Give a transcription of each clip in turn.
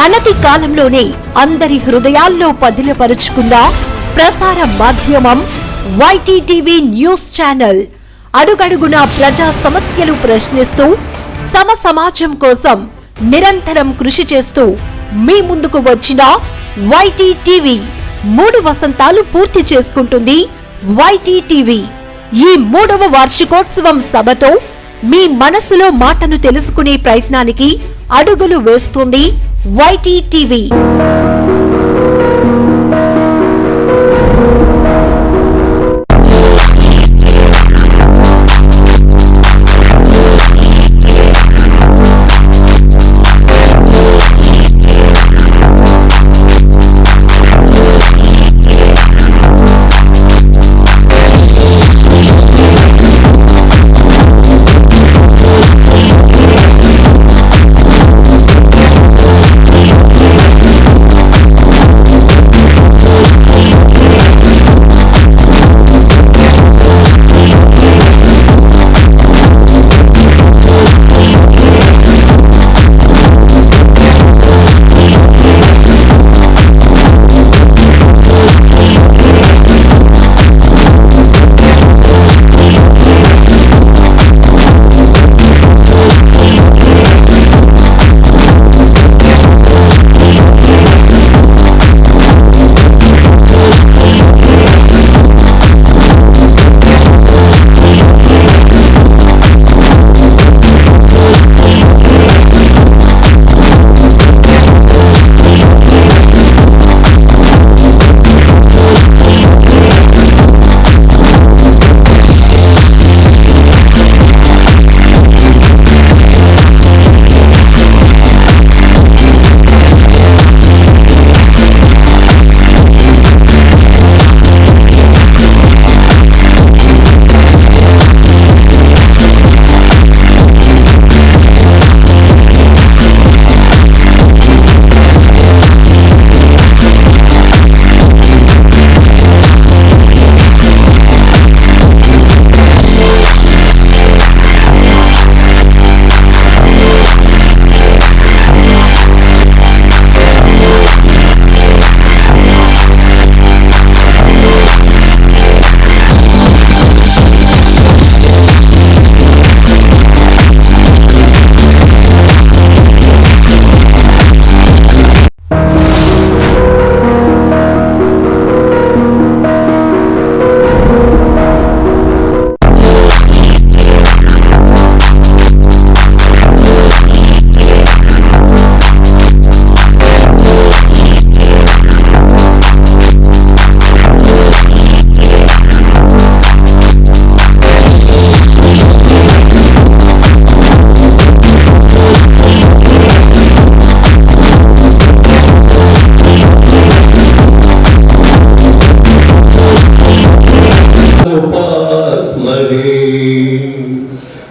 అనతి కాలంలోనే అందరి హృదయాల్లో పదిలపరుచుకున్న ప్రసార మాధ్యమం YTTV న్యూస్ ఛానల్. అడుగడుగునా ప్రజా సమస్యలు ప్రశ్నిస్తూ సమాజం కోసం నిరంతరం కృషి చేస్తూ మీ ముందుకు వచ్చిన YTTV 3 వసంతాలు పూర్తి చేసుకుంటుంది. YTTV ఈ 3వ వార్షికోత్సవం సభతో మీ మనసులో మాటను తెలుసుకునే ప్రయత్నానికి అడుగులు వేస్తుంది YTTV.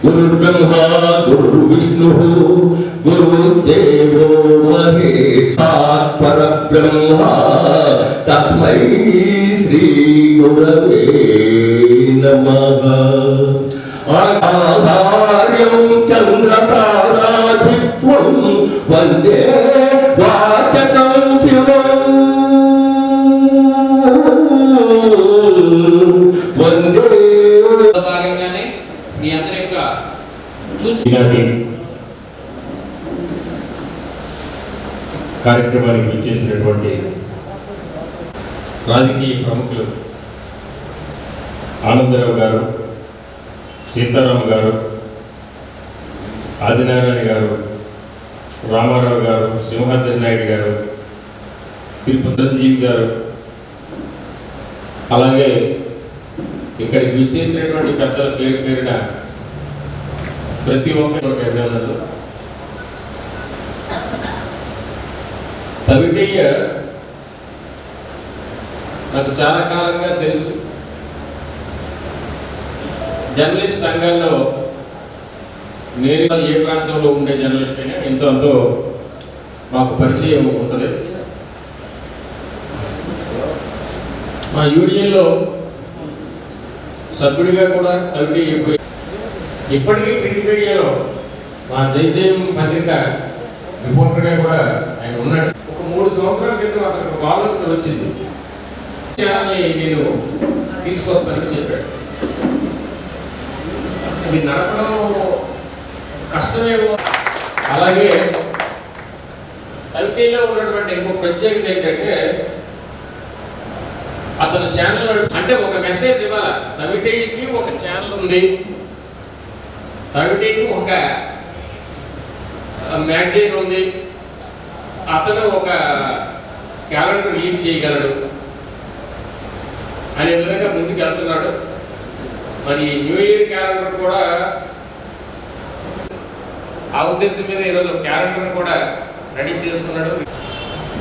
गुरुर्ब्रह्मा गुरुर्विष्णुः गुरुर्देवो महेशात् परब्रह्म तस्मै श्री गुरवे नमः। आधार्यं चन्द्रताराधित्वं वन्दे वाचकं शिवम् वन्दे। కార్యక్రమానికి వచ్చేసినటువంటి రాజకీయ ప్రముఖులు ఆనందరావు గారు, సీతారాం గారు, ఆదినారాయణ గారు, రామారావు గారు, సింహాద్రి నాయుడు గారు, తిరుపతిజీవి గారు, అలాగే ఇక్కడికి వచ్చేసినటువంటి పెద్దల పేరు పేరున ప్రతి ఒక్కరి అభినందనలు. తవిటయ్య నాకు చాలా కాలంగా తెలుసు. జర్నలిస్ట్ సంఘాల్లో నేను ఏ ప్రాంతంలో ఉండే జర్నలిస్ట్ అయినా ఎంతో అంతో మాకు పరిచయం ఉంటుంది. మా యూనియన్లో సభ్యుడిగా కూడా తవిటయ్య ఇప్పటికీ ప్రింట్ మీడియాలో మా జైజయం పత్రిక రిపోర్టర్గా కూడా ఆయన ఉన్నాడు. ఒక 3 సంవత్సరాల క్రితం అతనికి ఒక ఆలోచన వచ్చింది, ఛానల్ని నేను తీసుకొస్తానని చెప్పాడు. ఇది నడపడం కష్టమేమో. అలాగే ఐటీలో ఉన్నటువంటి ఇంకో ప్రత్యేకత ఏంటంటే అతను ఛానల్ అంటే ఒక మెసేజ్ ఇవ్వాలి. తమిటీకి ఒక ఛానల్ ఉంది, తమిటీకి ఒక మ్యాగజైన్ ఉంది, అతను ఒక క్యాలెండర్ రిలీజ్ చేయగలడు అనే విధంగా ముందుకు వెళ్తున్నాడు. మరి న్యూ ఇయర్ క్యాలెండర్ కూడా ఆ ఉద్దేశం మీద ఈరోజు క్యాలెండర్ కూడా రెడీ చేసుకున్నాడు.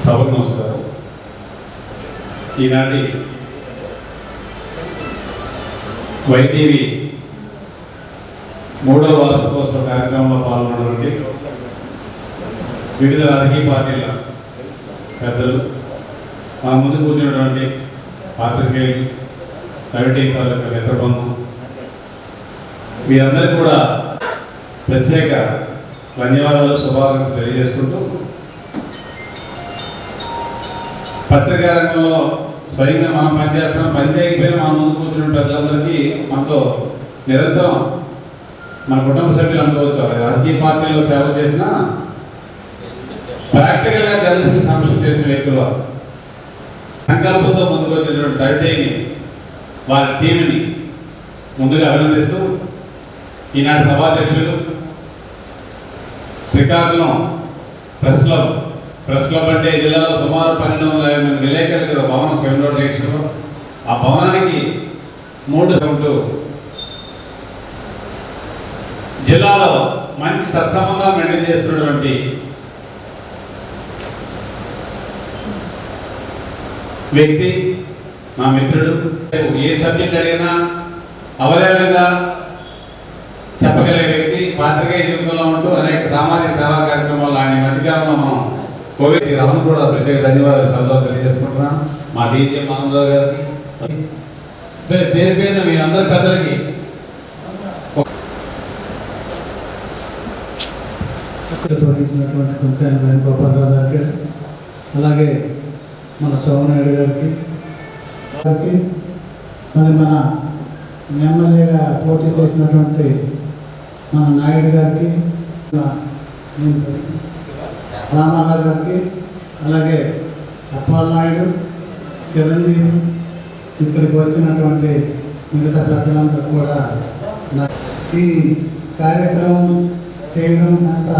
సభకు నమస్కారం. ఈనాటి వైటీవీ 3వ వార్షికోత్సవ కార్యక్రమంలో పాల్గొన్నటువంటి వివిధ రాజకీయ పార్టీల పెద్దలు, మా ముందు కూర్చున్నటువంటి పాత్రికేయులు, కమిటీ తాలూకా మిత్రబృందం, వీరందరికీ కూడా ప్రత్యేక ధన్యవాదాలు, శుభాకాంక్షలు తెలియజేసుకుంటూ, పత్రికా రంగంలో స్వయంగా మనం పనిచేస్తున్నాం, పని చేయకపోయినా మన ముందు కూర్చున్న పెద్దలందరికీ మనతో నిరంతరం మన కుటుంబ సభ్యులు అనుకోవచ్చు. రాజకీయ పార్టీలో సేవ చేసిన ప్రాక్టికల్గా జర్నలిస్ట్ సమస్య చేసిన వ్యక్తులు సంకల్పంతో ముందుకు వచ్చినటువంటి టైటీని, వారి టీంని ముందుగా అభినందిస్తూ, ఈనాటి సభాధ్యక్షులు శ్రీకాకుళం ప్రెస్ క్లబ్ అంటే జిల్లాలో సుమారు 1250 మంది విలేకరులు కదా భవనం 7 రోడ్ సెక్షన్లో, ఆ భవనానికి 3 సంవత్సరాలు జిల్లాలో మంచి సత్సంబంధాలు మెయింటైన్ చేస్తున్నటువంటి వ్యక్తి, నా మిత్రుడు. ఏ సబ్జెక్ట్ అడిగినా అవలేలంగా చెప్పగలిగే వ్యక్తి, పాత్రికేయ జీవితంలో ఉంటూ అనేక సామాజిక సేవా కార్యక్రమాలు ఆయన మధ్యకాలంలో మనం కోవిడ్ రావడం కూడా ప్రత్యేక ధన్యవాదాలు సందర్భంగా తెలియజేసుకుంటున్నాను. మా డీజీ మానవరావు గారికి, పేరు పేరున మీ అందరి పెద్దలకి వహించినటువంటి కుంకాయన వేణుగోపాలరావు గారికి, అలాగే మన సోమనాయుడు గారికి, మరి మన ఎమ్మెల్యేగా పోటీ చేసినటువంటి మన నాయుడు గారికి, రామారావు గారికి, అలాగే అప్పలనాయుడు, చిరంజీవి, ఇక్కడికి వచ్చినటువంటి మిగతా పెద్దలందరూ కూడా ఈ కార్యక్రమం చేయడం అంతా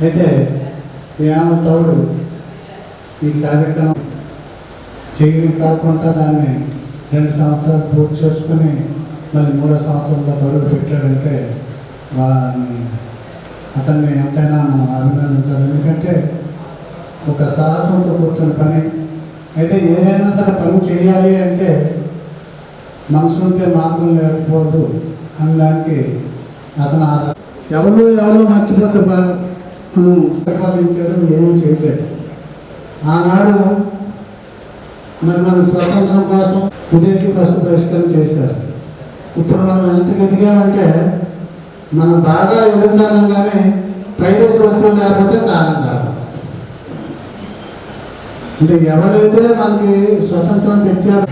అయితే తోడు ఈ కార్యక్రమం చేయడం కాకుండా దాన్ని 2 సంవత్సరాలు పూర్తి చేసుకుని మళ్ళీ 3వ సంవత్సరంలో గడువు పెట్టాడంటే అతన్ని ఎంతైనా మనం అభినందించాలి. ఎందుకంటే ఒక సాహసంతో కూర్చున్న పని. అయితే ఏదైనా సరే పని చేయాలి అంటే మనసు ఉంటే మార్గం లేకపోదు అని దానికి అతను ఎవరో మర్చిపోతే మనం పరిపాలించారు, ఏమీ చేయలేదు. ఆనాడు మరి మనకు స్వతంత్రం కోసం విదేశీ వస్తు బహిష్కరణ చేశారు. ఇప్పుడు మనం ఎంతకు ఎదిగామంటే మనం బాగా ఎదుగుతున్నాం, కానీ పైదేశీ వస్తువులు లేకపోతే కాలం కాదు. అంటే ఎవరైతే మనకి స్వతంత్రం తెచ్చారు,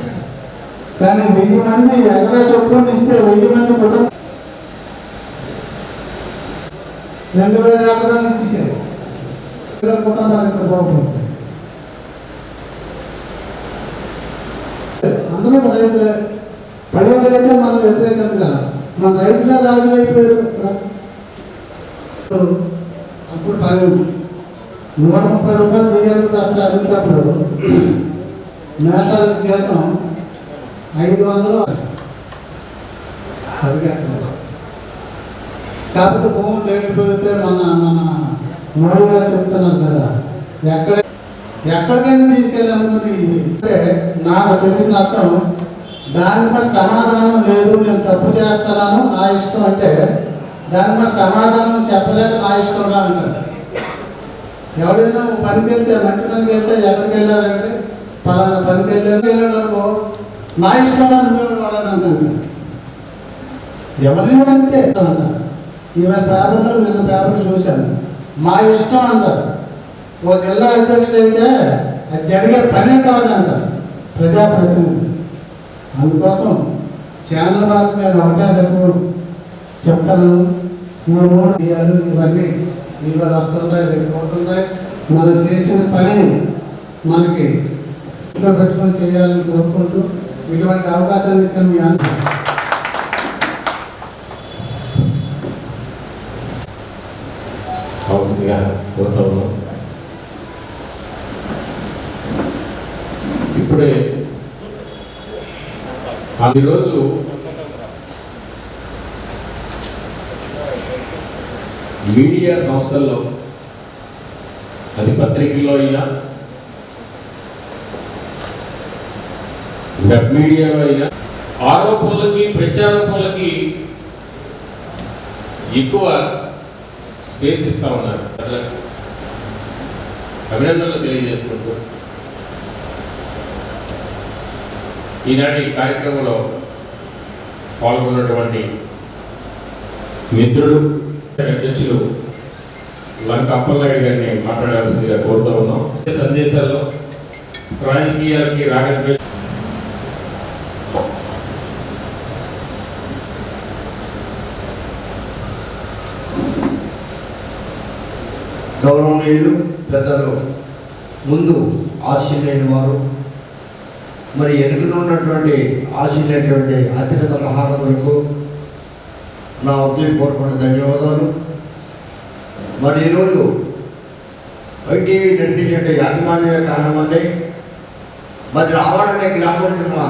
కానీ 1000 మంది ఎకరా చొప్పున ఇస్తే 1000 మంది కూడా 2000 ఎకరాలు ఇచ్చేసారు. కుటుంబాలు ఇక్కడ బాగుంటుంది. అందరూ రైతులే. 10,000 అయితే మనం వ్యతిరేకించగలం. మన రైతులే రాజులు అయిపోయారు. అప్పుడు 130 రూపాయలు బియ్యానికి కాస్త అడిగినప్పుడు మేషాలకు జీతం 500 అడిగట్లేదు. కాకపోతే భూములు రేట్లు పెరిగితే మన మోడీ గారు చెప్తున్నారు కదా, ఎక్కడికైనా తీసుకెళ్ళి అమ్ముకుంటే నాకు తెలిసిన అర్థం దాని మరి సమాధానం లేదు, నేను తప్పు చేస్తున్నాను నా ఇష్టం అంటే దాని మరి సమాధానం చెప్పలేక నా ఇష్టం రా అంటారు. ఎవడైనా పనికి వెళ్తే మంచి పనికి వెళ్తే ఎక్కడికి వెళ్ళారంటే పలానా పనికి వెళ్ళాడనుకో నా ఇష్టం వాడని ఎవరిని అంతే అంటారు. ఇవాళ పేపర్లో నిన్న పేపర్లు చూశాను, మా ఇష్టం అంటారు. ఓ జిల్లా అధ్యక్షుడు అయితే అది జరిగే పనే కాదంటారు ప్రజాప్రతినిధి. అందుకోసం ఛానల్ వారికి నేను ఒకటే రేపు చెప్తాను, ఇవన్నీ ఇవాళ వస్తుంటాయి, రేపు పోతుంటాయి. మనం చేసిన పని మనకి ఇంట్లో పెట్టుకొని చేయాలని కోరుకుంటూ ఇటువంటి అవకాశాన్ని ఇచ్చిన మీ అందరూ అవసరంగా కోరుతా ఉన్నాం. ఇప్పుడే ఈరోజు మీడియా సంస్థల్లో, అది పత్రికల్లో అయినా వెబ్ మీడియాలో అయినా, ఆరోపణలకి ప్రత్యారోపణలకి ఎక్కువ స్పేస్ ఇస్తా ఉన్నారు. అభినందనలు తెలియజేసుకుంటూ ఈనాటి కార్యక్రమంలో పాల్గొన్నటువంటి మిత్రుడు అధ్యక్షులు లంక అప్పలనాయుడు గారిని మాట్లాడాల్సిందిగా కోరుతూ ఉన్నాం. సందేశాల్లో రాజకీయాలకి రాగద్వేష గౌరవనీయులు పెద్దలు, ముందు ఆశీలైన వారు, మరి ఎన్నికలున్నటువంటి ఆశీలైనటువంటి అత్యున్నత మహానులకు నా ఉదయపూర్వక ధన్యవాదాలు. మరి ఈరోజు వైటీవీ నడిపించే యాజమాన్యమే కారణమండి. మరి రావాడనే గ్రామానికి మా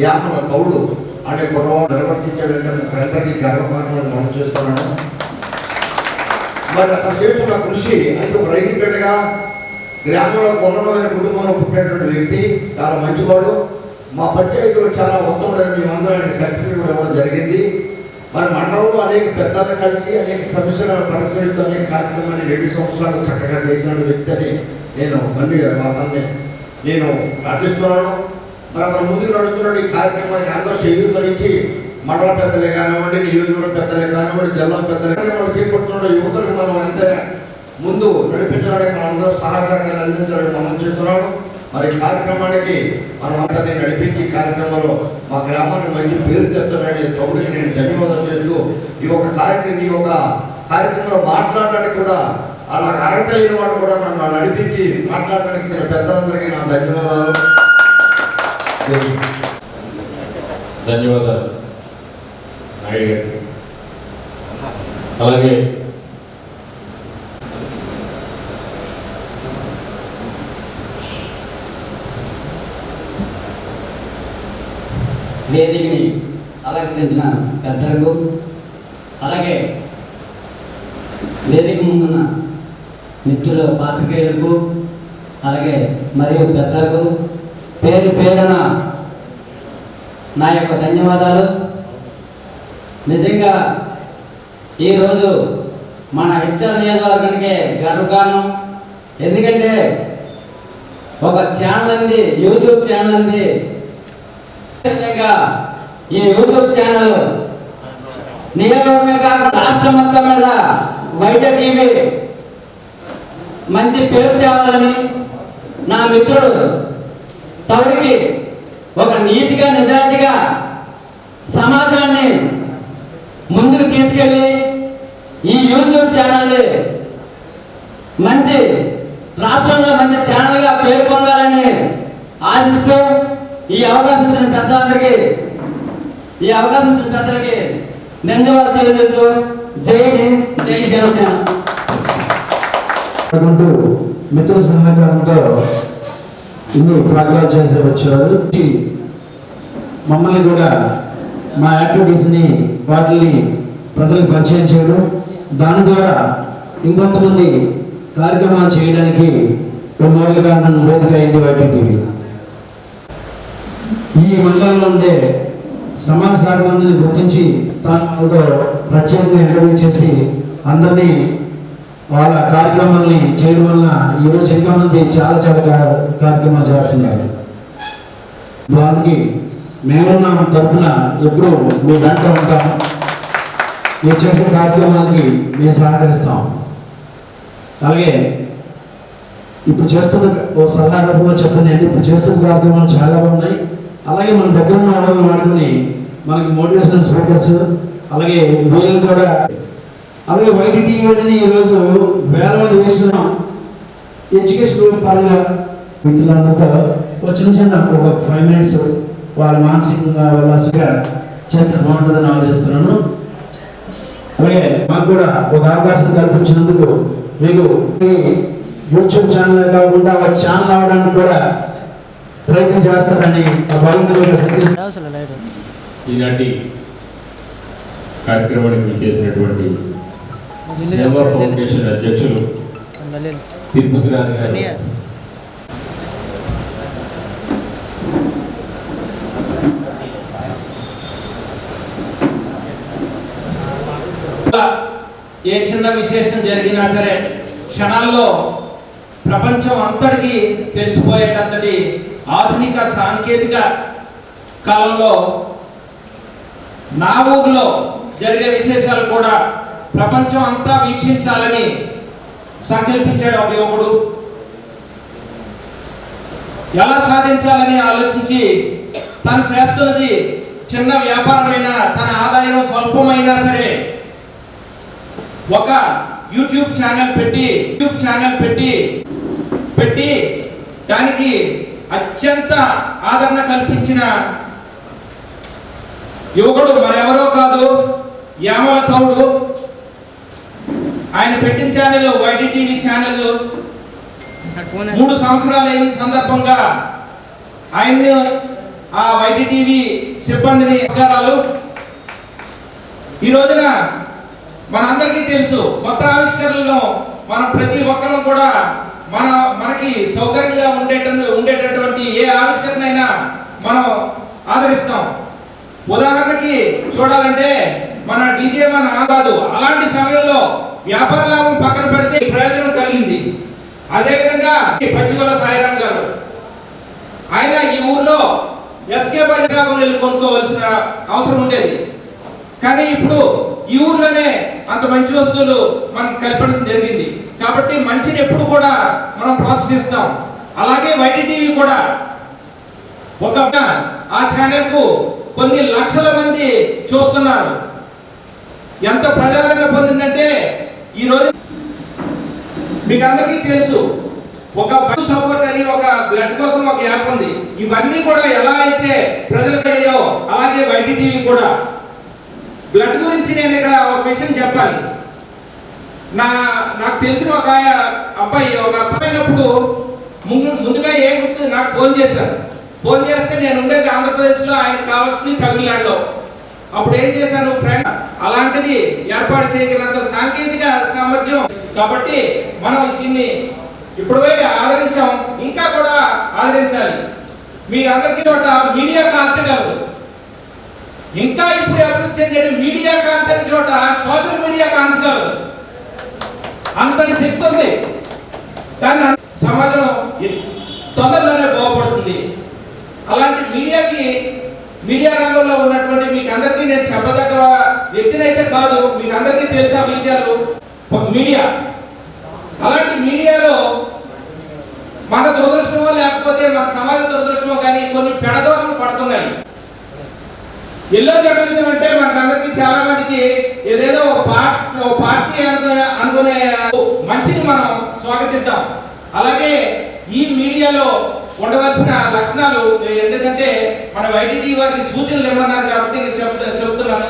యామల కౌడు అనే కుర్రవాడు నిర్వర్తించాడంటే అందరికీ గర్వకారణం మనం చేస్తున్నాను. మరి అతను చేస్తున్న కృషి అయితే ఒక రైతు బిడ్డగా గ్రామంలో ఉన్నతమైన కుటుంబంలో పుట్టినటువంటి వ్యక్తి, చాలా మంచివాడు. మా పంచాయతీలో చాలా ఉత్తముడైన మేమందరం ఆయనకి సర్టిఫికేట్ కూడా ఇవ్వడం జరిగింది. మరి మండలంలో అనేక పెద్దలు కలిసి అనేక సమస్యలను పరిష్కరిస్తూ అనేక కార్యక్రమాన్ని 2 సంవత్సరాలు చక్కగా చేసిన వ్యక్తి అని నేను అతన్ని నేను ప్రార్థిస్తున్నాను. మరి అతను ముందుకు నడుస్తున్న ఈ కార్యక్రమానికి అందరూ చేయూతనిచ్చి మండల పెద్దలే కానివ్వండి, నియోజకవర్గ పెద్దలే కానివ్వండి, జిల్లా పెద్దలే మనం చేపడుతున్న యువతలకు మనం ఎంత ముందు నడిపించడానికి మనం అందరూ సహకారాలు అందించాలని మనం చేస్తున్నాము. మరి కార్యక్రమానికి మనం అందరినీ నడిపించి కార్యక్రమంలో మా గ్రామానికి మంచి పేరు తెస్తానని తమ్ముడికి నేను ధన్యవాదాలు చేస్తూ ఈ యొక్క కార్యక్రమంలో మాట్లాడడానికి కూడా అలా అర్హత లేని వాడు కూడా నన్ను నడిపించి మాట్లాడడానికి నేను పెద్దలందరికీ నా ధన్యవాదాలు. ధన్యవాదాలు నాయుడు గారికి. అలాగే వేదికని అలంకరించిన పెద్దలకు, అలాగే వేదిక ముందున్న మిత్రుల పాత్రికేయులకు, అలాగే మరియు పెద్దలకు పేరు పేరున నా యొక్క ధన్యవాదాలు. నిజంగా ఈరోజు మన హెచ్ఆర్ నియోజకవర్గానికి గర్వకారణం. ఎందుకంటే ఒక ఛానల్ ఉంది, యూట్యూబ్ ఛానల్ ఉంది. ఈ యూట్యూబ్ ఛానల్ నియోజకవర్గం కాకుండా రాష్ట్రం మొత్తం మీద వైటీవీ మంచి పేరు తేవాలని నా మిత్రుడు తౌడికి ఒక నీతిగా నిజాయితీగా సమాజాన్ని ముందుకు తీసుకెళ్ళి ఈ యూట్యూబ్ ఛానల్ మంచి రాష్ట్రంలో మంచి ఛానల్గా పేరు పొందాలని ఆశిస్తూ ఈ అవకాశం ఇచ్చిన పెద్దలందరికీ ధన్యవాదాలు తెలియజేస్తూ జై హింద్, జై జనసేన. మిత్రుల సహకారంతో ఇన్ని ప్రోగ్రామ్ చేసి వచ్చేవారు. మమ్మల్ని కూడా మా యాక్టివిటీస్ని వాటిని ప్రజలకు పరిచయం చేయడం, దాని ద్వారా ఇంకొంతమంది కార్యక్రమాలు చేయడానికి మూలగా నన్ను వేదిక అయింది వైటీవీ. ఈ మండలంలో ఉండే సమాజ సాధనాన్ని గుర్తించి తాను ప్రత్యేకంగా ఇంటర్వ్యూ చేసి అందరినీ వాళ్ళ కార్యక్రమాలని చేయడం వల్ల ఈరోజు ఎక్కువ మంది చాలా కార్యక్రమాలు చేస్తున్నారు. దానికి మేమున్న తరఫున ఎప్పుడూ మీ వెంట ఉంటాం. మీరు చేసే కార్యక్రమానికి మేము సహకరిస్తాం. అలాగే ఇప్పుడు చేస్తున్న ఓ సలహా రూపంలో చెప్పండి అంటే ఇప్పుడు చేస్తున్న కార్యక్రమాలు చాలా బాగున్నాయి. అలాగే మన దగ్గర ఉన్న వాళ్ళని వాడుకొని మనకి మోటివేషనల్ స్పీకర్స్ అలాగే వీళ్ళు కూడా అలాగే YTTV అనేది ఈరోజు వేల మంది వేసిన ఎడ్యుకేషన్ పరంగా మిత్రులందరితో ఒక చిన్న ఒక 5 minutes వాళ్ళ మానసికంగా ఉల్లాసంగా చేస్తే బాగుంటుందని ఆలోచిస్తున్నాను. అలాగే మాకు కూడా ఒక అవకాశం కల్పించినందుకు మీకు యూట్యూబ్ ఛానల్ కాకుండా ఒక ఛానల్ అవడానికి కూడా ప్రయత్నం చేస్తారని ఈనాటి కార్యక్రమానికి చేసినటువంటి సేవా ఫౌండేషన్ అధ్యక్షులు తిరుపతి రాజు గారు, ఏ చిన్న విశేషం జరిగినా సరే క్షణాల్లో ప్రపంచం అంతటికీ తెలిసిపోయేటంతటి ఆధునిక సాంకేతిక కాలంలో నా ఊర్లో జరిగే విశేషాలు కూడా ప్రపంచం అంతా వీక్షించాలని సంకల్పించాడు ఒక యువకుడు. ఎలా సాధించాలని ఆలోచించి తను చేస్తున్నది చిన్న వ్యాపారమైనా తన ఆదాయం స్వల్పమైనా సరే ఒక యూట్యూబ్ ఛానల్ పెట్టి దానికి అత్యంత ఆదరణ కల్పించిన యువకుడు మరెవరో కాదు, యామల తౌడు. ఆయన పెట్టిన ఛానల్ YTTV ఛానల్ 3 సంవత్సరాలైన సందర్భంగా ఆయన్ని ఆ YTTV సిబ్బందిని నమస్కారాలు. ఈ రోజున మనందరికీ తెలుసు కొత్త ఆవిష్కరణలను మనం ప్రతి ఒక్కరూ కూడా మనకి సౌకర్యంగా ఉండేటటువంటి ఏ ఆవిష్కరణ అయినా మనం ఆదరిస్తాం. ఉదాహరణకి చూడాలంటే మన డీజే మన కాదు, అలాంటి సమయంలో వ్యాపార లాభం పక్కన పెడితే ప్రయోజనం కలిగింది. అదేవిధంగా పచ్చిగొల్ల సాయిరాం గారు, ఆయన ఈ ఊర్లో SK బజార్ వెళ్ళి కొనుక్కోవలసిన అవసరం ఉండేది. కానీ ఇప్పుడు ఈ ఊర్లోనే అంత మంచి వస్తువులు మనకి కల్పించడం జరిగింది. కాబట్టి మంచిని ఎప్పుడు కూడా మనం ప్రోత్సహిస్తాం. అలాగే YTTV కూడా ఒక ఆ ఛానల్కు కొన్ని లక్షల మంది చూస్తున్నారు. ఎంత ప్రజాదరణ పొందిందంటే ఈరోజు మీకు అందరికీ తెలుసు ఒక సపోర్ట్ అని ఒక బ్లడ్ కోసం ఒక యాప్ ఉంది. ఇవన్నీ కూడా ఎలా అయితే ప్రజలకు అయ్యో అలాగే YTTV కూడా. బ్లడ్ గురించి నేను ఇక్కడ ఒక విషయం చెప్పాలి. నాకు తెలిసిన ఒక అబ్బాయి ఒక అబ్బాయినప్పుడు ముందుగా ఏం గుర్తు నాకు ఫోన్ చేశాను. ఫోన్ చేస్తే నేను ఉండేది ఆంధ్రప్రదేశ్లో, ఆయనకు కావాల్సింది తమిళనాడులో. అప్పుడు ఏం చేశాను, ఫ్రెండ్ అలాంటిది ఏర్పాటు చేయగలిగినంత సాంకేతిక సామర్థ్యం. కాబట్టి మనం దీన్ని ఇప్పటివరకు ఆదరించాం, ఇంకా కూడా ఆదరించాలి. మీ అందరికీ చోట మీడియా కాల్చగలదు. ఇంకా ఇప్పుడు అభివృద్ధి చెందే మీడియా కాల్చని చోట సోషల్ మీడియా కాల్చగలదు. అంతటి శక్తి ఉంది. కానీ సమాజం తొందరలోనే బాగుపడుతుంది. అలాంటి మీడియా రంగంలో ఉన్నటువంటి మీకు అందరికీ నేను చెప్పదగ్గ వ్యక్తినైతే కాదు, మీకు అందరికీ తెలిసిన విషయాలు మీడియా. అలాంటి మీడియాలో మన దురదృష్టమో లేకపోతే మన సమాజ దురదృష్టమో కానీ కొన్ని పెడదోరలు పడుతున్నాయి. ఎల్లో జర్నలిజం అంటే మనకందరికీ చాలా మందికి ఏదేదో ఒక పార్టీ అనుకునే మంచిని మనం స్వాగతిద్దాం. అలాగే ఈ మీడియాలో ఉండవలసిన లక్షణాలు ఎందుకంటే మన YTTV వారికి సూచనలు ఇవ్వన్నారు కాబట్టి నేను చెప్తున్నాను.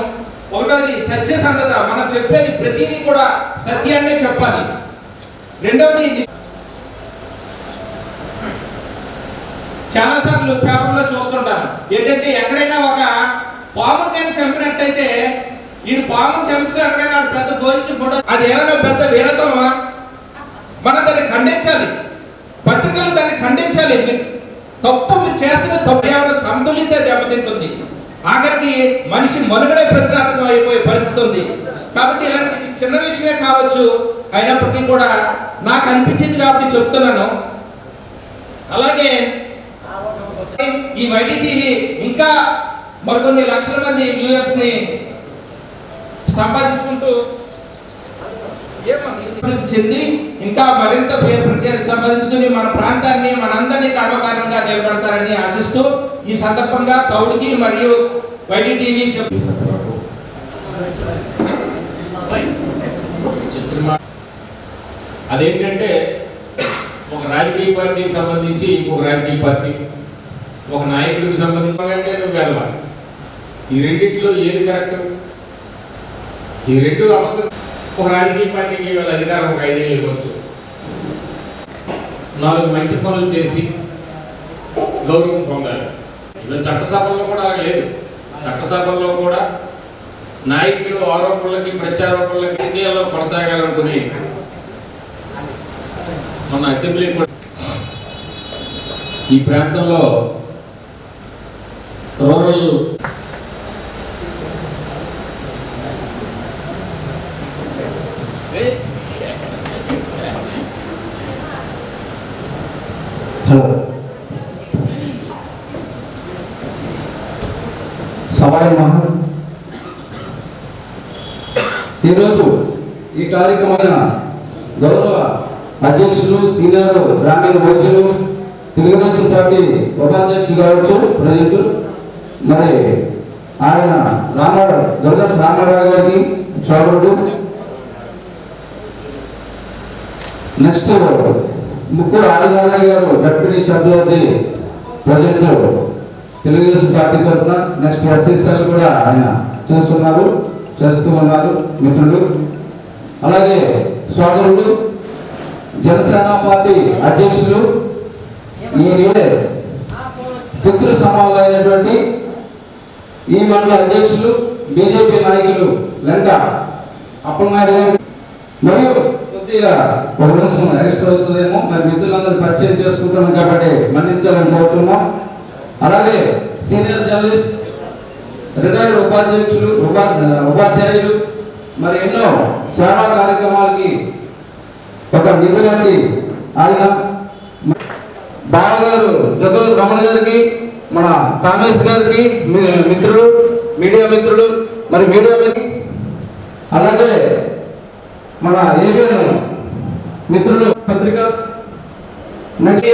ఒకటోది సత్యసంధత, మనం చెప్పేది ప్రతిదీ కూడా సత్యాన్నే చెప్పాలి. రెండవది చాలా సార్లు పేపర్లో చూస్తుంటాను ఏంటంటే ఎక్కడైనా ఒక పాము కానీ చంపినట్టయితే వీడు పాము చంపిస్తాడు కానీ వాడు పెద్ద ఫోటో, అది ఏమైనా పెద్ద వీరత్వమా? మనం దాన్ని ఖండించాలి, పత్రికలు దాన్ని ఖండించాలి. తప్పు మీరు చేస్తున్న తప్పు ఏమైనా సమతుల్యత దెబ్బతింటుంది. ఆఖరికి మనిషి మనుగడే ప్రశ్నార్థకం అయిపోయే పరిస్థితి ఉంది. కాబట్టి ఇలాంటి చిన్న విషయమే కావచ్చు, అయినప్పటికీ కూడా నాకు అనిపించింది కాబట్టి చెప్తున్నాను. అలాగే ఈ YTTV ఇంకా మరికొన్ని లక్షల మంది వ్యూయర్స్ ని సంపాదించుకుంటూ చెంది ఇంకా మరింత పేరు ప్రఖ్యాతి సంపాదించుకుని మన ప్రాంతాన్ని మనందరినీ గర్వకారణంగా నిలబెడతారని ఆశిస్తూ ఈ సందర్భంగా తౌడికి మరియు వైటీటీవీ అదేంటంటే ఒక రాజకీయ పార్టీకి సంబంధించి ఇంకొక రాజకీయ పార్టీ, ఒక నాయకుడికి సంబంధించి అంటే నువ్వు వెళ్ళాలి. ఈ రెండిట్లో ఏది కరెక్ట్? ఈ రెండు అబద్ధం. ఒక రాజకీయ పార్టీకి వీళ్ళ అధికారం ఒక 5 ఏళ్ళు ఇవ్వచ్చు, 4 మంచి పనులు చేసి గౌరవం పొందాలి. వీళ్ళ చట్టసభల్లో కూడా లేదు. చట్టసభల్లో కూడా నాయకులు ఆరోపణలకి ప్రత్యారోపణలకి రాజకీయాల్లో కొనసాగాలనుకుని మన అసెంబ్లీ కూడా ఈ ప్రాంతంలో రూరల్ హలో సవాయి మహా ఈరోజు ఈ కార్యక్రమమైన గౌరవ అధ్యక్షులు సీనియర్ గ్రామీణ వైద్యులు తెలుగుదేశం పార్టీ ఉపాధ్యక్షులు కావచ్చు ప్రజెంట్ మరి ఆయన దుర్గస్ రామారావు గారికి సోదరుడు, నెక్స్ట్ ముక్కూరు ఆదినారాయణ గారు డెప్యూటీ సభ్యులకి ప్రజెంట్ తెలుగుదేశం పార్టీ తరఫున, నెక్స్ట్ ఎస్ఎస్ఎల్ కూడా ఆయన చేస్తూ ఉన్నారు మిత్రులు. అలాగే సోదరుడు జనసేన పార్టీ అధ్యక్షులు ఈ పుత్రు సమానమైనటువంటి ఈ మండల అధ్యక్షులు బీజేపీ నాయకులు లెంక అప్పలనాయుడు గారు, మరియు కొద్దిగా ఒక నిమిషం ఎక్స్ట్రా అవుతుందేమో మరి మిత్రులందరూ పరిచయం చేసుకుంటున్నాం కాబట్టి మన్నించాలని కోరుతున్నాం. అలాగే సీనియర్ జర్నలిస్ట్, రిటైర్డ్ ఉపాధ్యాయులు మరి ఎన్నో సేవా కార్యక్రమాలకి ఒక నిధులకి ఆయన బావగారు జగన్ రమణ గారికి, మన కామేష్ గారికి మిత్రులు, మీడియా మిత్రులు, మరి మీడియాకి అలాగే మన ఏబిఎన్ మిత్రులు పత్రిక, నెక్స్ట్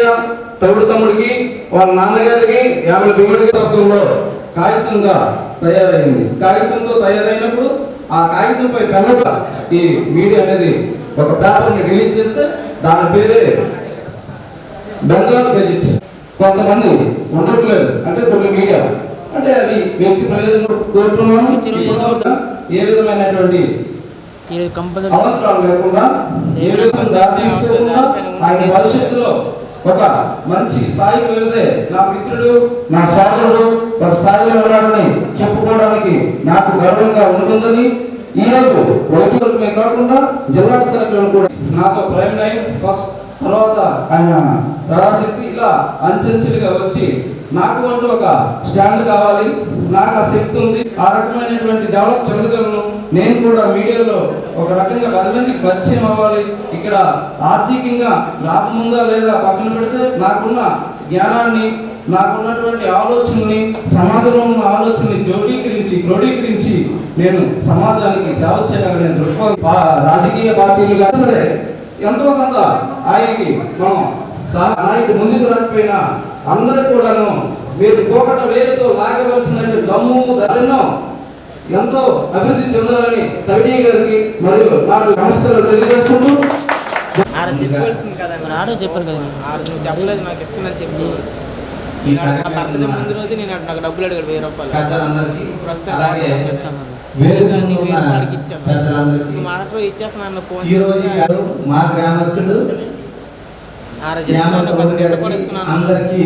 తగుడు తమ్ముడికి వాళ్ళ నాన్నగారికి 50 భీముడికి తత్వంలో కాగితంగా తయారైంది. కాగితంతో తయారైనప్పుడు ఆ కాగితంపై పెన్నుగా ఈ మీడియా అనేది ఒక పేపర్ని రిలీజ్ చేస్తే దాని పేరే బెంగాల్ గెజిట్. కొంతమంది ఉండట్లేదు అంటే కొన్ని మీడియా అంటే అవి వ్యక్తి ప్రయోజనం కోరుతున్నాను. ఏ విధమైనటువంటి అవసరాలు లేకుండా ఏ విధంగా దారి తీసుకోకుండా ఆయన భవిష్యత్తులో ఒక మంచి స్థాయికి వెళ్తే నా మిత్రుడు, నా సోదరుడు ఒక స్థాయిలో ఉన్నారని చెప్పుకోవడానికి నాకు గర్వంగా ఉంటుందని ఈరోజు వైద్యులమే కాకుండా జిల్లా స్థాయిలో కూడా నాతో ప్రైమ్ లైన్ ఫస్ట్ తర్వాత ఆయన పరాశక్తి ఇలా అంచెంచెలుగా వచ్చి నాకు అంటూ ఒక స్టాండ్ కావాలి, నాకు ఆ శక్తి ఉంది, ఆ రకమైనటువంటి డెవలప్ చెందగలను, నేను కూడా మీడియాలో ఒక రకంగా 10 మందికి పరిచయం అవ్వాలి, ఇక్కడ ఆర్థికంగా లాభం ఉందా లేదా పక్కన పెడితే నాకున్న జ్ఞానాన్ని, నాకున్నటువంటి ఆలోచనని, సమాజంలో ఉన్న ఆలోచనని క్రోడీకరించి నేను సమాజానికి సేవ చేయాలనే దృక్పథం రాజకీయ పార్టీలుగా సరే ఎంతో కొంత ఆయనకి మనం నాయకుడు ముందుకు రాకపోయినా అందరూ కూడాను మీరు కోకట వేలుతో లాగవలసినట్టు దమ్ము ధరను ఎంతో అభివృద్ధి చెందాలని తవిడి గారికి మరియు నాకు నమస్కారం తెలియజేసుకుంటూ చెప్పలేదు నాకు ఇస్తున్నా చెప్పి ముందు రోజు నేను నాకు డబ్బులు అడిగాడు 1000 రూపాయలు ఇచ్చేస్తున్నాను ఫోన్. మా గ్రామస్తుడు అందరికి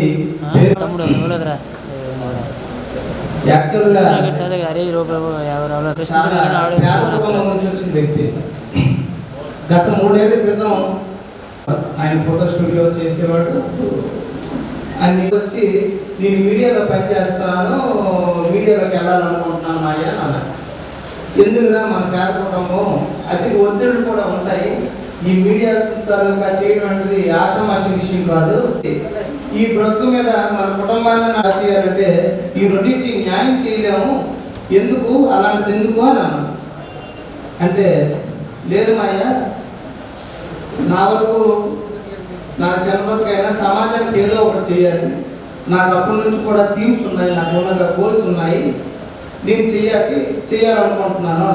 వచ్చిన వ్యక్తి గత 3 ఏళ్ల క్రితం ఆయన ఫోటో స్టూడియో చేసేవాడు. అన్ని వచ్చి నేను మీడియాలో పనిచేస్తాను, మీడియాలోకి వెళ్ళాలనుకుంటున్నాను మాయ అన్నాడు. ఎందుకురా మన పేద కుటుంబం అతి ఒత్తిళ్ళు కూడా ఉంటాయి, ఈ మీడియా తాలూకా చేయడం అనేది ఆషామాషి విషయం కాదు, ఈ బ్రతుకు మీద మన కుటుంబాన్ని చేయాలంటే ఈ రెండింటికి న్యాయం చేయలేము, ఎందుకు అలాంటిది ఎందుకు అని అన్నాను. అంటే లేదు మాయ, నా వరకు నా జన్మకైనా సమాజానికి ఏదో ఒకటి చేయాలి, నాకు అప్పటి నుంచి కూడా థీమ్స్ ఉన్నాయి, నాకు ఉన్న గోల్స్ ఉన్నాయి, నేను చేయాలనుకుంటున్నాను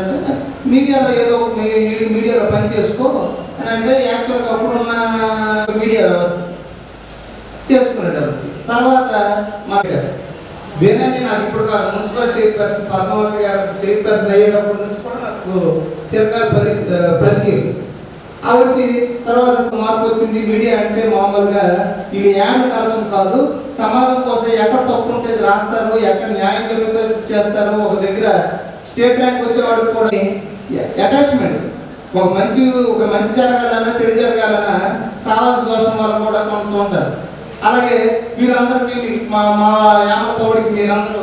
అంటే మీడియాలో ఏదో మీడియాలో పని చేసుకో అని అంటే యాక్చువల్గా అప్పుడున్న మీడియా వ్యవస్థ చేసుకునేటారు. తర్వాత వేరేంటి నాకు ఇప్పుడు కాదు, మున్సిపల్ చైర్పర్సన్ పద్మావతి గారు చైర్పర్సన్ అయ్యేటప్పటి నుంచి కూడా నాకు చిరకాల పరిచయం వచ్చి తర్వాత మార్పు వచ్చింది. మీడియా అంటే మామూలుగా ఈ యాడ్ కరప్షన్ కాదు, సమాజం కోసం ఎక్కడ తప్పు ఉంటే రాస్తారు, ఎక్కడ న్యాయం జరుగుతుంది చేస్తారు. ఒక దగ్గర స్టేట్ ర్యాంక్ వచ్చేవాడు కూడా అటాచ్మెంట్, ఒక మంచి జరగాలన్నా చెడు జరగాలన్నా సాహస దోషం వల్ల కూడా కొంత ఉంటారు. అలాగే వీళ్ళందరికీ మా యామతోడికి మీరందరూ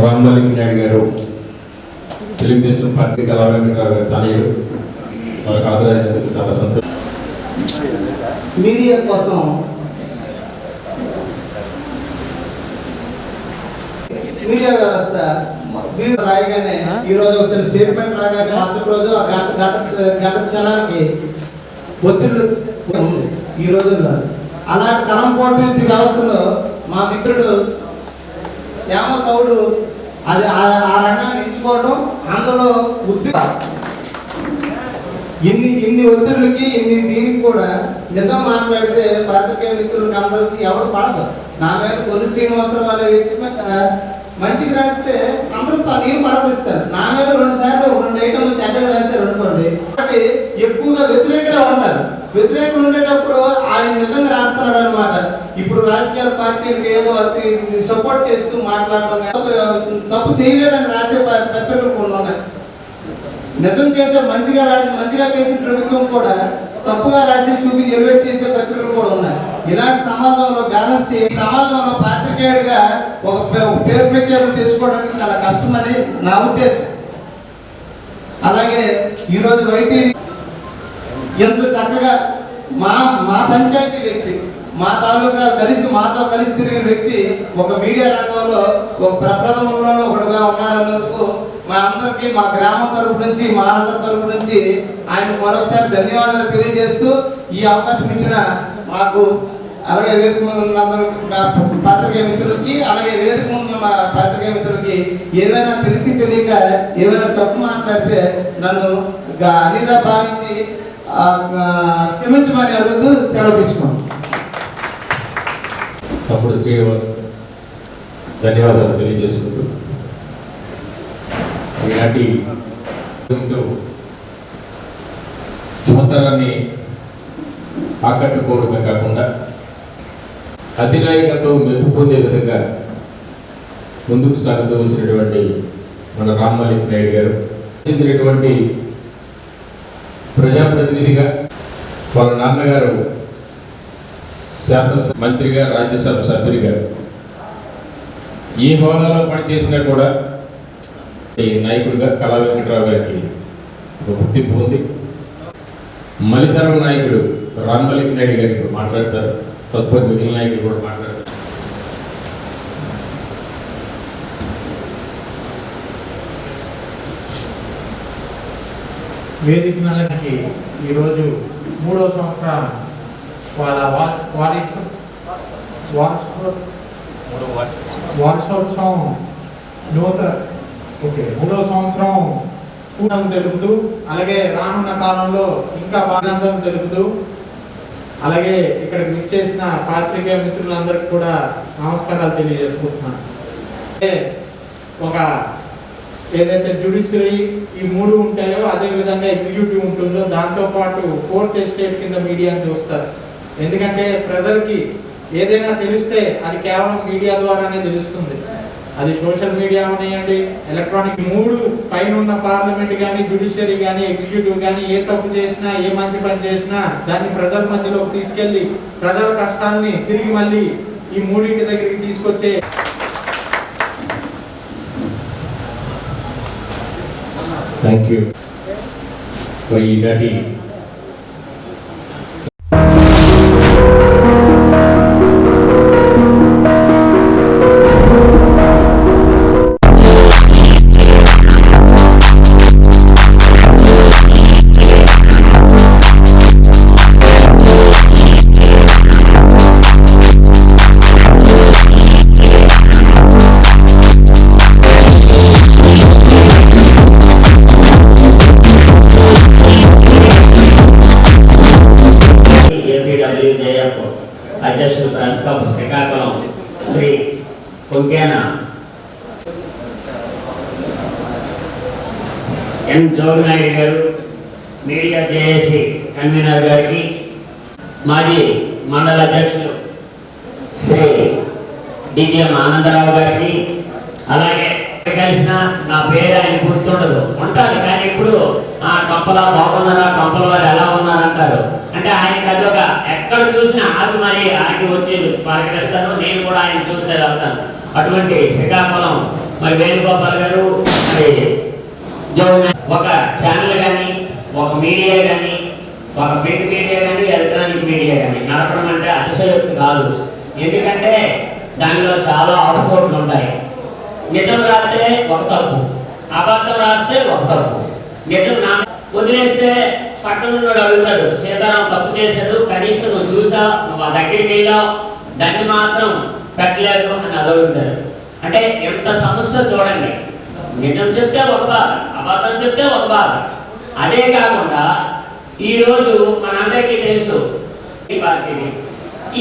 రామ్మలింగ్ నాయుడు గారు తెలుగుదేశం పార్టీ కళావేంద్రరావు గారు తనయుడు, వాళ్ళకి ఆదరైనందుకు చాలా సంతోషం. మీడియా కోసం మీడియా వ్యవస్థ రాయగానే ఈ రోజు వచ్చిన స్టేట్మెంట్ రాగానే మరుసటి రోజు ఆ గంట క్షణానికి ఒత్తిళ్ళు ఈ రోజుల్లో అలాంటి కలంపోటు వ్యవస్థలో మా మిత్రుడు యామతౌడు అది ఆ రంగాన్ని ఎంచుకోవడం, అందులో ఇన్ని ఒత్తిళ్ళకి దీనికి కూడా నిజం మాట్లాడితే పాత్రికేయ మిత్రులకి అందరికీ ఎవరు పడదు. నా మీద కొన్ని శ్రీనివాసరావు వాళ్ళ వ్యక్తి మీద మంచిగా రాస్తే అందరూ నేను పలకరిస్తారు, నా మీద 2 సార్లు 2 ఐటమ్లు చెడ్డగా రాస్తారు అనుకోండి. కాబట్టి ఎక్కువగా వ్యతిరేకంగా ఉంటారు. వ్యతిరేకులు ఉండేటప్పుడు ఆయన నిజంగా రాస్తున్నాడు అనమాట. ఇప్పుడు రాజకీయ పార్టీలకు ఏదో సపోర్ట్ చేస్తూ మాట్లాడటం, తప్పు చేయలేదని రాసే పత్రికలు కొన్ని ఉన్నాయి. నిజం చేసే మంచిగా చేసిన ప్రభుత్వం కూడా తప్పుగా రాసి చూపించి ఎలివేట్ చేసే పత్రికలు కూడా ఉన్నాయి. ఇలాంటి సమాజంలో బ్యాలెన్స్ సమాజంలో పాత్రికేయుడిగా ఒక పేరు ప్రఖ్యాతులు తెచ్చుకోవడానికి చాలా కష్టమని నా ఉద్దేశం. అలాగే ఈరోజు వైటీవీ ఎంత చక్కగా మా పంచాయతీ వ్యక్తి, మా తాలూకా మాతో కలిసి తిరిగిన వ్యక్తి ఒక మీడియా రంగంలో ఒక ప్రప్రథమంలోనూ ఒకడుగా ఉన్నాడన్నందుకు మా అందరికీ, మా గ్రామం తరపు నుంచి, మా అందరి తరపు నుంచి ఆయన మరొకసారి ధన్యవాదాలు తెలియజేస్తూ ఈ అవకాశం ఇచ్చిన మాకు, అలాగే వేదిక ముందు ఉన్న అందరూ పాత్రికేయ మిత్రులకి, అలాగే వేదిక ముందు ఉన్న పాత్రికేయ మిత్రులకి ఏమైనా తెలిసి తెలియక ఏమైనా తప్పు మాట్లాడితే నన్ను అనిగా భావించి క్షమించమని అడుగుతూ సెలవు తీసుకోండి. తప్పుడు శ్రీనివాస్ ధన్యవాదాలు తెలియజేసుకుంటూ ఈనాటి యువతరాన్ని ఆకట్టుకోవడమే కాకుండా అధినాయకత్వం మెప్పు పొందే విధంగా ముందుకు సాగుతూ వచ్చినటువంటి మన రామ్మలింగ్ నాయుడు గారు చెందినటువంటి ప్రజాప్రతినిధిగా, వాళ్ళ నాన్నగారు శాసనసభ మంత్రిగా, రాజ్యసభ సభ్యుడిగా ఏ హోదాలో పనిచేసినా కూడా ఈ నాయకుడిగా కళా వెంకటరావు గారికి ఒక గుర్తింపు ఉంది. మలితరం నాయకుడు రామ్మలింగ్ నాయుడు గారు ఇప్పుడు మాట్లాడతారు, తదుపరి మిగిలిన నాయకులు కూడా మాట్లాడతారు. వేదిక నెలకి ఈరోజు 3వ సంవత్సరం వాళ్ళ వార్షోత్సవం 3వ సంవత్సరం పూర్ణం తెలుపుతూ, అలాగే రానున్న కాలంలో ఇంకా ఆనందం తెలుపుతూ, అలాగే ఇక్కడికి విచ్చేసిన పాత్రికేయ మిత్రులందరికీ కూడా నమస్కారాలు తెలియజేసుకుంటున్నాను. ఒక ఏదైతే జ్యుడిషియరీ ఈ 3 ఉంటాయో అదే విధంగా ఎగ్జిక్యూటివ్ ఉంటుందో, దాంతోపాటు 4th ఎస్టేట్ కింద మీడియాని చూస్తారు. ఎందుకంటే ప్రజలకి ఏదైనా తెలిస్తే అది కేవలం మీడియా ద్వారానే తెలుస్తుంది. అది సోషల్ మీడియా ఉన్నాయండి, ఎలక్ట్రానిక్ 3 పైన ఉన్న పార్లమెంట్ కానీ, జ్యుడిషియరీ కానీ, ఎగ్జిక్యూటివ్ కానీ ఏ తప్పు చేసినా, ఏ మంచి పని చేసినా దాన్ని ప్రజల మధ్యలోకి తీసుకెళ్లి ప్రజల కష్టాన్ని తిరిగి మళ్ళీ ఈ 3 దగ్గరికి తీసుకొచ్చే థ్యాంక్ యూ. ఈనాటి ఎన్ జోగినాయుడు గారు, మీడియా జేఏసీ కన్వీనర్ గారికి, మాజీ మండల అధ్యక్షులు శ్రీ డిజిఎం ఆనందరావు గారికి, అలాగే కలిసిన నా పేరు ఆయన గుర్తుండదు, ఉంటుంది కానీ ఇప్పుడు కంపలా బాగున్నారా, కంపల వారు ఎలా ఉన్నారంటారు. అంటే ఆయనకి అదొక ఎక్కడ చూసినా ఆపి మరి ఆగి వచ్చి పలకరిస్తాను. నేను కూడా ఆయన చూస్తే వెళ్తాను. అటువంటి శ్రీకాకుళం మరి వేణుగోపాల్ గారు, మరి ఒక ఛానల్ కానీ, ఒక మీడియా కానీ, ఒక ప్రింట్ మీడియా కానీ, ఎలక్ట్రానిక్ మీడియా కానీ నడపడం అంటే అతిశయోక్తి కాదు. ఎందుకంటే దానిలో చాలా అవుట్పుట్లు ఉంటాయి. నిజం రాస్తే ఒక తప్పు, అబద్ధం రాస్తే ఒక తప్పు. నిజం వదిలేస్తే పక్కన అడుగుతాడు, సీతారాం తప్పు చేశాడు, కనీసం నువ్వు చూసా, నువ్వు దగ్గరికి వెళ్ళావు, దాన్ని మాత్రం పెట్టలేదు అని అడుగుతాడు. అంటే ఎంత సమస్య చూడండి. నిజం చెప్తే ఒక బాధ, అబద్ధం చెప్తే ఒక బాధ. అదే కాకుండా ఈరోజు మనందరికీ తెలుసు, ఈ పార్టీని,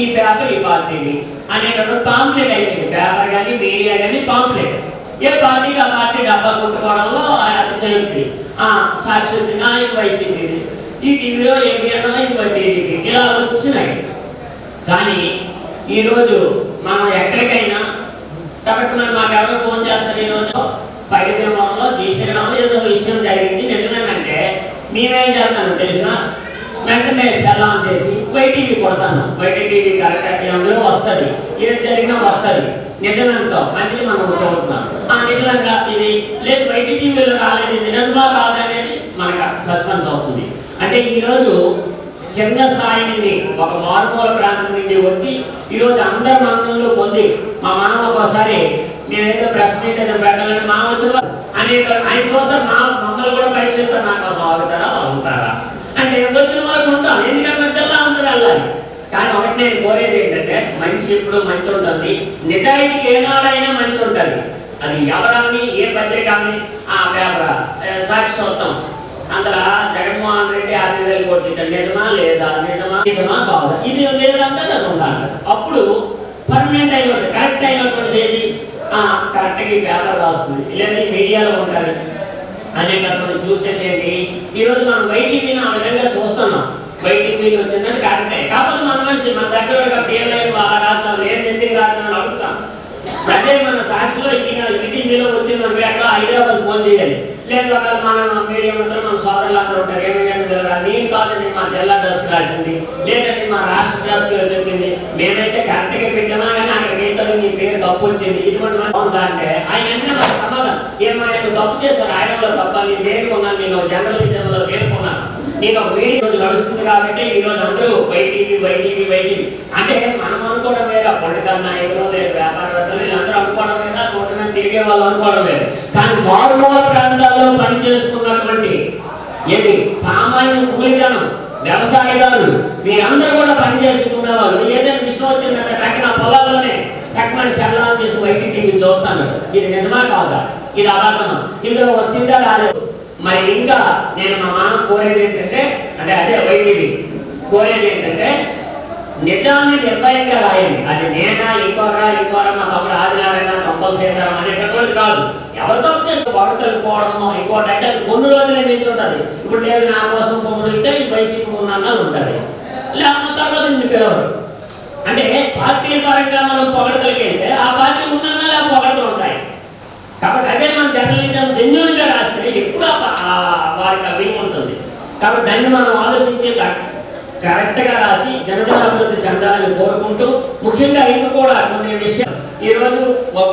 ఈ పేపర్ ఈ పార్టీని అనేటప్పుడు పాంప్లెట్ అయిపోయింది. పేపర్ కానీ, మీడియా కానీ పాంప్లెట్. ఏ పార్టీకి ఆ పార్టీ డబ్బా కొట్టుకోవడంలో అతిశయోక్తి. సాక్షి వచ్చినా ఇది వైసీపీ, ఈ టీవీలో ఏపీలో ఇది టీడీపీ, ఇలా వచ్చినాయి. కానీ ఈరోజు మనం ఎక్కడికైనా కాబట్టి మాకు ఎవరో ఫోన్ చేస్తారు, ఈరోజు పైడిలో జీశ్రీరాములో ఏదో విషయం జరిగింది నిజమేనంటే మేమేం చేస్తాను తెలిసిన వెంటనే సెల్లాం చేసి వైటీవీ కొడతాను. వైటీవీ కరెక్ట్ అందులో వస్తుంది, ఇది జరిగినా వస్తుంది. నిజమెంతో మంచిది మనం చదువుతున్నాం. నిజంగా ఇది లేదు వైటీవీలో రాలేదు, ఇది నిజమా కాదనేది మనకు సస్పెన్స్ అవుతుంది. అంటే ఈరోజు చిన్న స్థాయి నుండి ఒక మారుమూల ప్రాంతం నుండి వచ్చి ఈరోజు అందరి మనంలో పొంది మా మనం ఒకసారి నేనేదో ప్రెస్ మీట్ ఏదో పెట్టాలని మా వచ్చిన అనేక ఆయన చూస్తారు, మమ్మల్ని కూడా పరీక్షిస్తారు, నా కోసం ఆగుతారా బాగుంటారా అంటే వచ్చిన వరకు ఉంటాం. ఎందుకంటే జిల్లా అందరూ వెళ్ళాలి. కానీ ఒకటి నేను కోరేది ఏంటంటే మంచి ఇప్పుడు మంచి ఉంటుంది, నిజాయితీకి ఏనాడైనా మంచి ఉంటుంది. అది ఎవరని ఏ పత్రికని ఆ పేపర్ సాక్షి చూస్తాం, అందులో జగన్మోహన్ రెడ్డి 50,000 కొట్టించాడు, నిజమా లేదా, నిజమా కాదు, ఇది లేదంటే అది ఉండాలి. అప్పుడు పర్మనెంట్ అయినటువంటి కరెక్ట్ అయినటువంటిది ఏది కరెక్ట్గా ఈ పేపర్ రాస్తుంది, లేదా మీడియాలో ఉండాలి అనేటటువంటి చూసేది ఏంటి. ఈరోజు మనం వైటీవీని ఆ విధంగా చూస్తున్నాం. వైటీవీలు వచ్చిందంటే కరెక్టే, కాకపోతే మన మనిషి మన దగ్గర ఏమైనా అలా రాష్ట్రాలు ఏం ఎందుకు రాష్ట్రాలు అడుగుతాం. అదే మన సాక్షిలో ఈటీవీలో వచ్చింది మనకి ఎక్కడ హైదరాబాద్ ఫోన్ చేయాలి, లేదు అక్కడ మన మీడియా అందరూ మన సోదరులు అందరూ ఉంటారు, ఏమైనా నేను కాదండి మా జిల్లా డ్రెస్ రాసింది, లేదండి మా రాష్ట్ర డ్రెస్ చెప్పింది, మేమైతే కరెక్ట్గా పెట్టామా కానీ అక్కడికి వెళ్తాడు నీ పేరు తప్పు వచ్చింది, ఇటువంటి ఉందా అంటే ఆయన వెంటనే మాకు సమాధానం, ఏమైనా నువ్వు తప్పు చేస్తాను, ఆయనలో తప్ప నేను దేనికున్నాను, నేను జర్నలిజంలో దేనికున్నాను, నేను ఒక వీడియో రోజు నడుస్తుంది కాబట్టి ఈ రోజు అందరూ వైటీవీ అంటే మనం అనుకోవడం వేరే, పొలిటికల్ నాయకులు లేదు వ్యాపారవేత్తలు వీళ్ళందరూ అనుకోవడం వేరే, రోడ్డు మీద తిరిగే వాళ్ళు అనుకోవడం వేరే. కానీ మారుమూల ప్రాంతాల్లో పనిచేసుకున్నటువంటి ఏది సామాన్య కూలి జనం, వ్యవసాయదారులు మీరందరూ కూడా పనిచేసుకునే వాళ్ళు ఏదైనా విషయం వచ్చిందంటే తగ్గిన పొలాల్లోనే తక్కువ సెల్లాలు చేసి వైటీవీ చూస్తాను. ఇది నిజమా కాదా, ఇది అబద్ధమా, ఇందులో వచ్చిందా రాలేదు. మరి ఇంకా నేను మా మామ కోరేది ఏంటంటే, అంటే అదే వైటీవీ కోరేది ఏంటంటే నిజాన్ని నిర్భయంగా రాయండి. అది నేనా ఇంకోరా మా తమ్ముడు ఆదినారాయణ కంపల్సరీరాం అనేటటువంటిది కాదు. ఎవరు తప్పు చేస్తే వాడు తెలుపుకోవడము ఇంకోటి అంటే అది కొన్ని రోజులే నిల్చుంటుంది. ఇప్పుడు లేదు నా కోసం పొమ్ముడితే ఈ వైసీపీ ఉన్నాళ్ళు ఉంటుంది, లేకపోతే తర్వాత నిన్ను పిలవరు. అంటే పార్టీ పరంగా మనం పొగడతలకి వెళ్తే ఆ పార్టీ ఉన్నానా లేక పొగడతలు ఉంటాయి. కాబట్టి అదే మన జర్నలిజం జెన్యూన్ గా రాస్తే ఎప్పుడు వారికి అవి ఉంటుంది. కాబట్టి దాన్ని మనం ఆలోచించి కరెక్ట్ గా రాసి జనజనాభివృద్ధి చెందాలని కోరుకుంటూ, ముఖ్యంగా ఇంకా కూడా కొన్ని విషయాలు ఈరోజు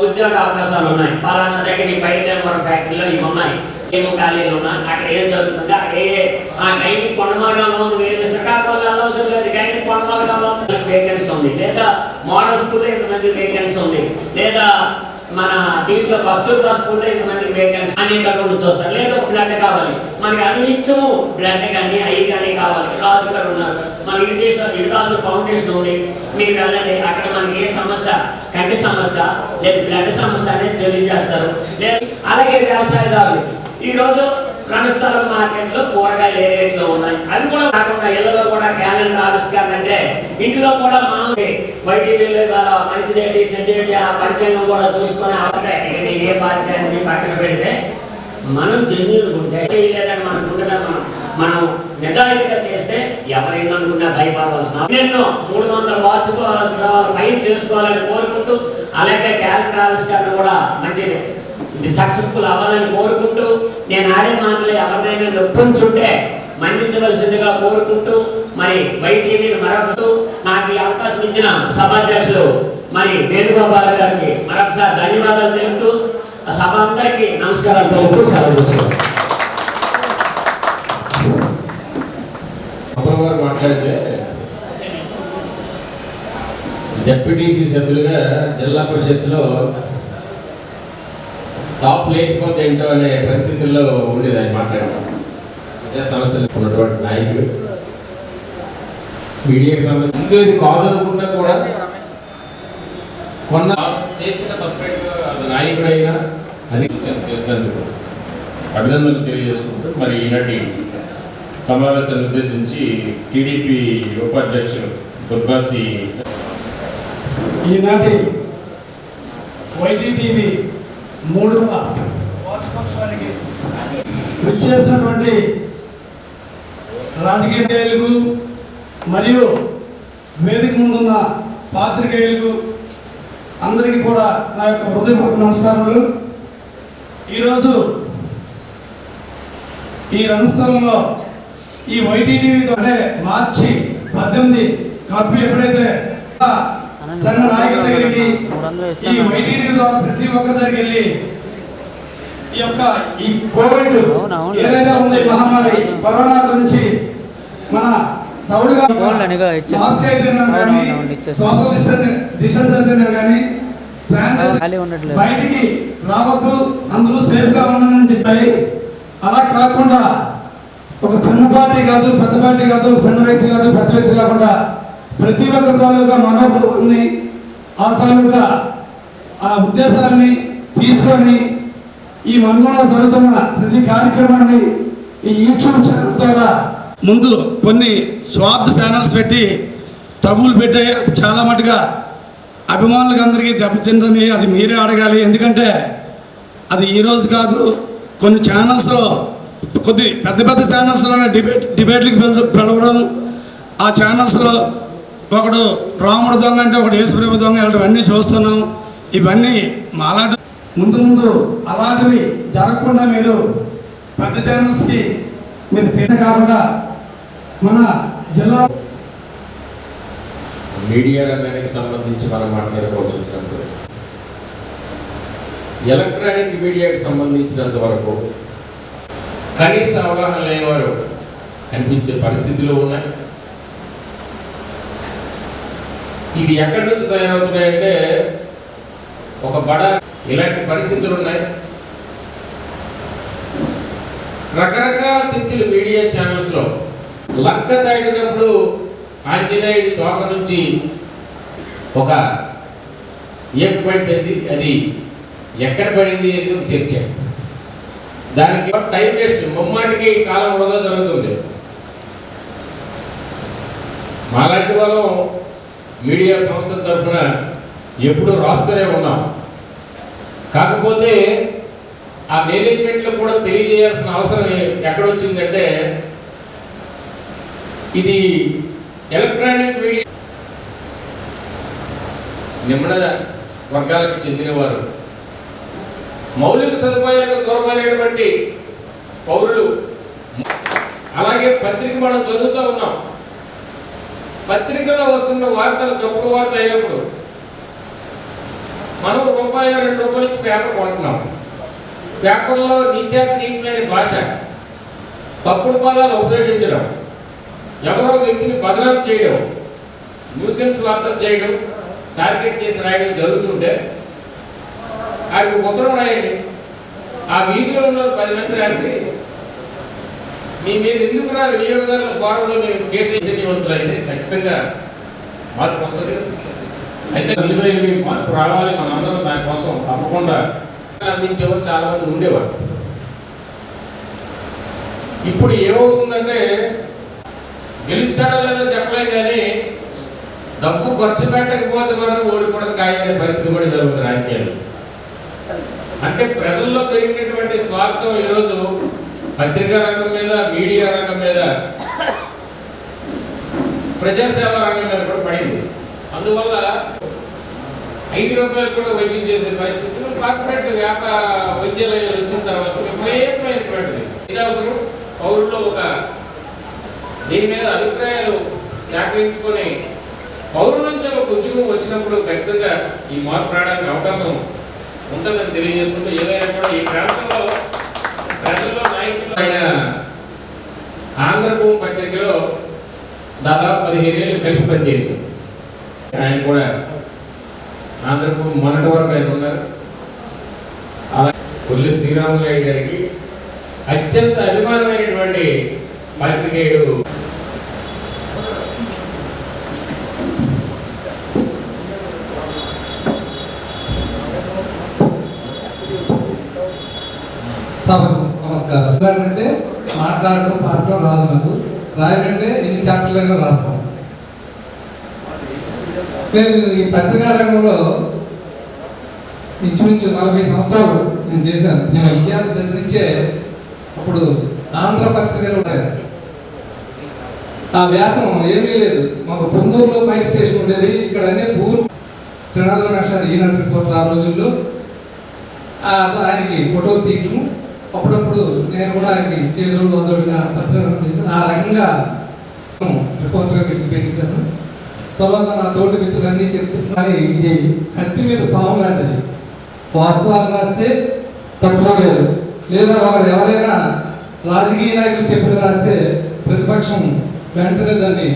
ఉద్యోగ అవకాశాలు ఉన్నాయి. పలానా దగ్గర బయట ఫ్యాక్టరీలో ఇవి ఉన్నాయి, ఏమో ఖాళీలు ఉన్నాయి, అక్కడ ఏం జరుగుతుంది, అక్కడ ఆ గైని కొండమార్గంలో ఉంది, వేరే శ్రీకాకుళం అవసరం లేదు, గైని కొండమార్గంలో వేకెన్సీ ఉంది, లేదా మోడల్ స్కూల్లో ఇంతమంది వేకెన్సీ ఉంది, లేదా మన దీంట్లో కస్తూర్బా స్కూల్లో ఇంతమందికి వేకెన్సీ అనేటటువంటి చూస్తారు. లేదా బ్లడ్ కావాలి మనకి, అన్నిచ్చము బ్లడ్ కానీ అవి కానీ కావాలి. రాజు గారు ఉన్నారు, మన ఇడిదాసు ఫౌండేషన్ ఉంది, మీరు వెళ్ళండి, అక్కడ మనకి ఏ సమస్య, కంటి సమస్య లేదా బ్లడ్ సమస్య అనేది తెలియజేస్తారు. లేదా అలాగే వ్యవసాయదారులకి ఈరోజు రణస్థలం మార్కెట్లో కూరగాయలు ఏ రేట్లో ఉన్నాయి అది కూడా కాకుండా ఇళ్లలో కూడా క్యాలెండర్ ఆవిష్కరణ అంటే ఇంట్లో కూడా మామూలు వైటీవీలో మంచిదేంటి సెంటిమెంట్ ఆ పంచాంగం కూడా చూసుకొని ఏ పార్టీ అనేది పక్కన పెడితే మనం జెన్యున్ ఉంటే చేయలేదని మనం ఉండగా మనం నిజాయితీగా చేస్తే ఎవరైనా అనుకున్నా భయపడవలసిన ఎన్నో 300 వార్షికోత్సవాలు పైన చేసుకోవాలని కోరుకుంటూ, అలాగే క్యాలెండర్ ఆవిష్కరణ కూడా మంచి సక్సెస్ఫుల్ అవ్వాలని కోరుకుంటూ, నేను ఆడే మాటలు ఎవరినైనా నొప్పించుంటే మన్నించవలసిందిగా కోరుకుంటూ, మరి వైటీవీ మరొకరు నాకు ఈ అవకాశం ఇచ్చిన సభాధ్యక్షులు మరి వేణుగోపాల్ గారికి మరొకసారి ధన్యవాదాలు తెలుపుతూ సభ అందరికీ నమస్కారాలు తెలుపుతూ సెలవు తీసుకుంటాం. మాట్లాడితే జెడ్పీటీసీ సభ్యులుగా జిల్లా పరిషత్లో టాప్ లేచిపోతే ఏంటో అనే పరిస్థితుల్లో ఉండేది ఆయన మాట్లాడడం. విద్యా సంస్థలు ఉన్నటువంటి నాయకులు మీడియాకి సంబంధించి ఇది కాదనుకున్నా కూడా కొన్న చేసిన తప్పేంటో అది నాయకుడైనా అది చేసినందుకు అభినందనలు తెలియజేసుకుంటూ మరి ఈనాటి సమావేశాన్ని ఉద్దేశించి టీడీపీ ఉపాధ్యక్షులు దుర్గాసి ఈనాటి వైటీటీవీ 3వ వార్షికోత్సవానికి విచ్చేసినటువంటి రాజకీయ నాయకులకు మరియు వేదిక ముందున్న పాత్రికేయులకు అందరికీ కూడా నా యొక్క హృదయపూర్వక నమస్కారములు. ఈరోజు ఈ రణస్థలంలో ఈ వైటీటీవీతోనే మార్చి 18 కప్పు ఎప్పుడైతే సంఘ నాయకుల దగ్గరికి ఈ వైటీటీవీ ద్వారా ప్రతి ఒక్కరి దగ్గరికి వెళ్ళి ఈ కోవిడ్ ఏదైతే ఉందో ఈ మహమ్మారి కరోనా గురించి మన తౌడుగా మాస్క్ అయితేనే కానీ సోషల్ డిస్టెన్స్ అయితేనే కానీ బయటికి రావద్దు, అందరూ సేఫ్ గా ఉండాలని చెప్పాయి. అలా కాకుండా ఒక చిన్న పార్టీ కాదు, పెద్ద పార్టీ కాదు, చిన్న వ్యక్తి కాదు, పెద్ద వ్యక్తి కాకుండా ప్రతి ఒక్క తాలూకా మనోభావాన్ని ఆ తాలూకా ఆ ఉద్దేశాలని తీసుకొని ఈ మనలో జరుగుతున్న ప్రతి కార్యక్రమాన్ని ఈ యూట్యూబ్ ఛానల్ ద్వారా ముందు కొన్ని స్వార్థ ఛానల్స్ పెట్టి తగులు పెట్టాయి. అది చాలా మటుగా అభిమానులకు అందరికీ దెబ్బతిందని అది మీరే అడగాలి. ఎందుకంటే అది ఈరోజు కాదు, కొన్ని ఛానల్స్లో కొద్ది పెద్ద పెద్ద ఛానల్స్లోనే డిబేట్లకు పిలవడం, ఆ ఛానల్స్లో ఒకడు రాముడు దొంగ అంటే ఒకడు యేసుప్రభు దొంగ ఇలాంటివన్నీ చూస్తున్నాం. ఇవన్నీ మాలాంటి ముందు ముందు అలాంటివి జరగకుండా మీరు పెద్ద ఛానల్స్కి మీరు తీట కాకుండా మన జిల్లా మీడియా రంగానికి సంబంధించి మనం మాట్లాడుకోవాల్సి వచ్చినప్పుడు ఎలక్ట్రానిక్ మీడియాకి సంబంధించినంత వరకు కనీస అవగాహన లేని వారు కనిపించే పరిస్థితిలో ఉన్నాయి. ఇవి ఎక్కడి నుంచి తయారవుతున్నాయంటే ఒక బడా ఇలాంటి పరిస్థితులు ఉన్నాయి. రకరకాల చర్చలు మీడియా ఛానల్స్లో లక్క తాగినప్పుడు ఆంజనేయుడి తోక నుంచి ఒక ఏకపడిపోయింది, అది ఎక్కడ పడింది అనేది ఒక చర్చ. దానికి టైం వేస్ట్, ముమ్మాటికి కాలం వృధా జరుగుతుంది. మాలాంటి వాళ్ళం మీడియా సంస్థల తరఫున ఎప్పుడూ రాస్తూనే ఉన్నాం. కాకపోతే ఆ మేనేజ్మెంట్లో కూడా తెలియజేయాల్సిన అవసరం ఎక్కడొచ్చిందంటే, ఇది ఎలక్ట్రానిక్ మీడియా నిమ్న వర్గాలకు చెందినవారు, మౌలిక సదుపాయాలకు దూరమైనటువంటి పౌరులు. అలాగే పత్రిక మనం చదువుతూ ఉన్నాం. పత్రికలో వస్తున్న వార్తలు తప్పుడు వార్త అయినప్పుడు మనం రూపాయి 2 రూపాయలు ఇచ్చి పేపర్ కొంటున్నాం. పేపర్లో నీచమైన భాష, తప్పుడు పదాలు ఉపయోగించడం, ఎవరో వ్యక్తిని బదనాం చేయడం, న్యూసెన్స్ వార్తలు చేయడం, టార్గెట్ చేసి రాయడం జరుగుతుంటే ఆయనకు ఉత్తరం రాయండి. ఆ వీధిలో ఉన్న 10 మంది రాసి మీ మీద ఎందుకు రా వినియోగదారుల ఫారంలో మేము కేసు చర్యవంతులు అయితే ఖచ్చితంగా మార్పు వస్తుంది. అయితే విలువైనవి మార్పు రావాలి, మనందరం దానికోసం తప్పకుండా అందించేవారు చాలా మంది ఉండేవారు. ఇప్పుడు ఏమవుతుందంటే గెలుస్తాడో లేదో చెప్పలేం, కానీ డబ్బు ఖర్చు పెట్టకపోతే మనం ఓడిపోవడం ఖాయమనే పరిస్థితి కూడా జరుగుతుంది రాజకీయాలు. అంటే ప్రజల్లో పెరిగినటువంటి స్వార్థం ఈరోజు పత్రికా రంగం మీద, మీడియా రంగం మీద, ప్రజాసేవ రంగం మీద కూడా పడింది. అందువల్ల 5 రూపాయలు కూడా వైద్యం చేసే పరిస్థితులు కార్పొరేట్ వైద్యాలయాలు వచ్చిన తర్వాత విపరీతమైనటువంటిది నిత్యావసరం పౌరుల్లో ఒక దీని మీద అభిప్రాయాలు వ్యాఖ్యించుకొని పౌరుల నుంచి ఒక ఉద్యోగం వచ్చినప్పుడు ఖచ్చితంగా ఈ మార్పు రావడానికి అవకాశం ఉంటుందని తెలియజేసుకుంటూ, ఏదైనా కూడా ఈ ప్రాంతంలో ప్రజల్లో నాయకులు ఆయన ఆంధ్రభూమి పత్రికలో దాదాపు 15 ఏళ్ళు కలిసి పనిచేశారు. ఆయన కూడా ఆంధ్రభూమి మొన్నటి వరకు ఆయన ఉన్నారు. అలా కొల్లి శ్రీరాములయ్య గారికి అత్యంత అభిమానమైనటువంటి పాత్రికేయుడు సభకు నమస్కారం. అంటే మాట్లాడడం పాడటం రాదు, నాకు రాయాలంటే ఎన్ని చాప్టర్లైనా రాస్తాం. నేను ఈ పత్రికా రంగంలో ఇంచుమించు 40 సంవత్సరాలు నేను చేశాను. నేను విద్యార్థి దశ నుంచే అప్పుడు ఆంధ్ర పత్రికలు ఆ వ్యాసం ఏమీ లేదు. మాకు పొందూరులో ఫైర్ స్టేషన్ ఉండేది. ఇక్కడ అన్నీ తిరునాళ్ళ నష్టాలు ఈనాడు రిపోర్ట్ ఆ రోజుల్లో ఆయనకి ఫోటోలు తీయటము, అప్పుడప్పుడు నేను కూడా ఆయనకి చేతులు వందడుగా పత్రికలు చేశాను. ఆ రకంగా రిపోర్ట్గా పెట్టేశాను. తర్వాత నా తోటి మిత్రులన్నీ చెప్తున్నారు, ఇది కత్తి మీద సాము లాంటిది. వాస్తవాలు రాస్తే తప్పులేదు, లేదా ఒకరు ఎవరైనా రాజకీయ నాయకులు చెప్పిన రాస్తే ప్రతిపక్షం వెంటనే దాన్ని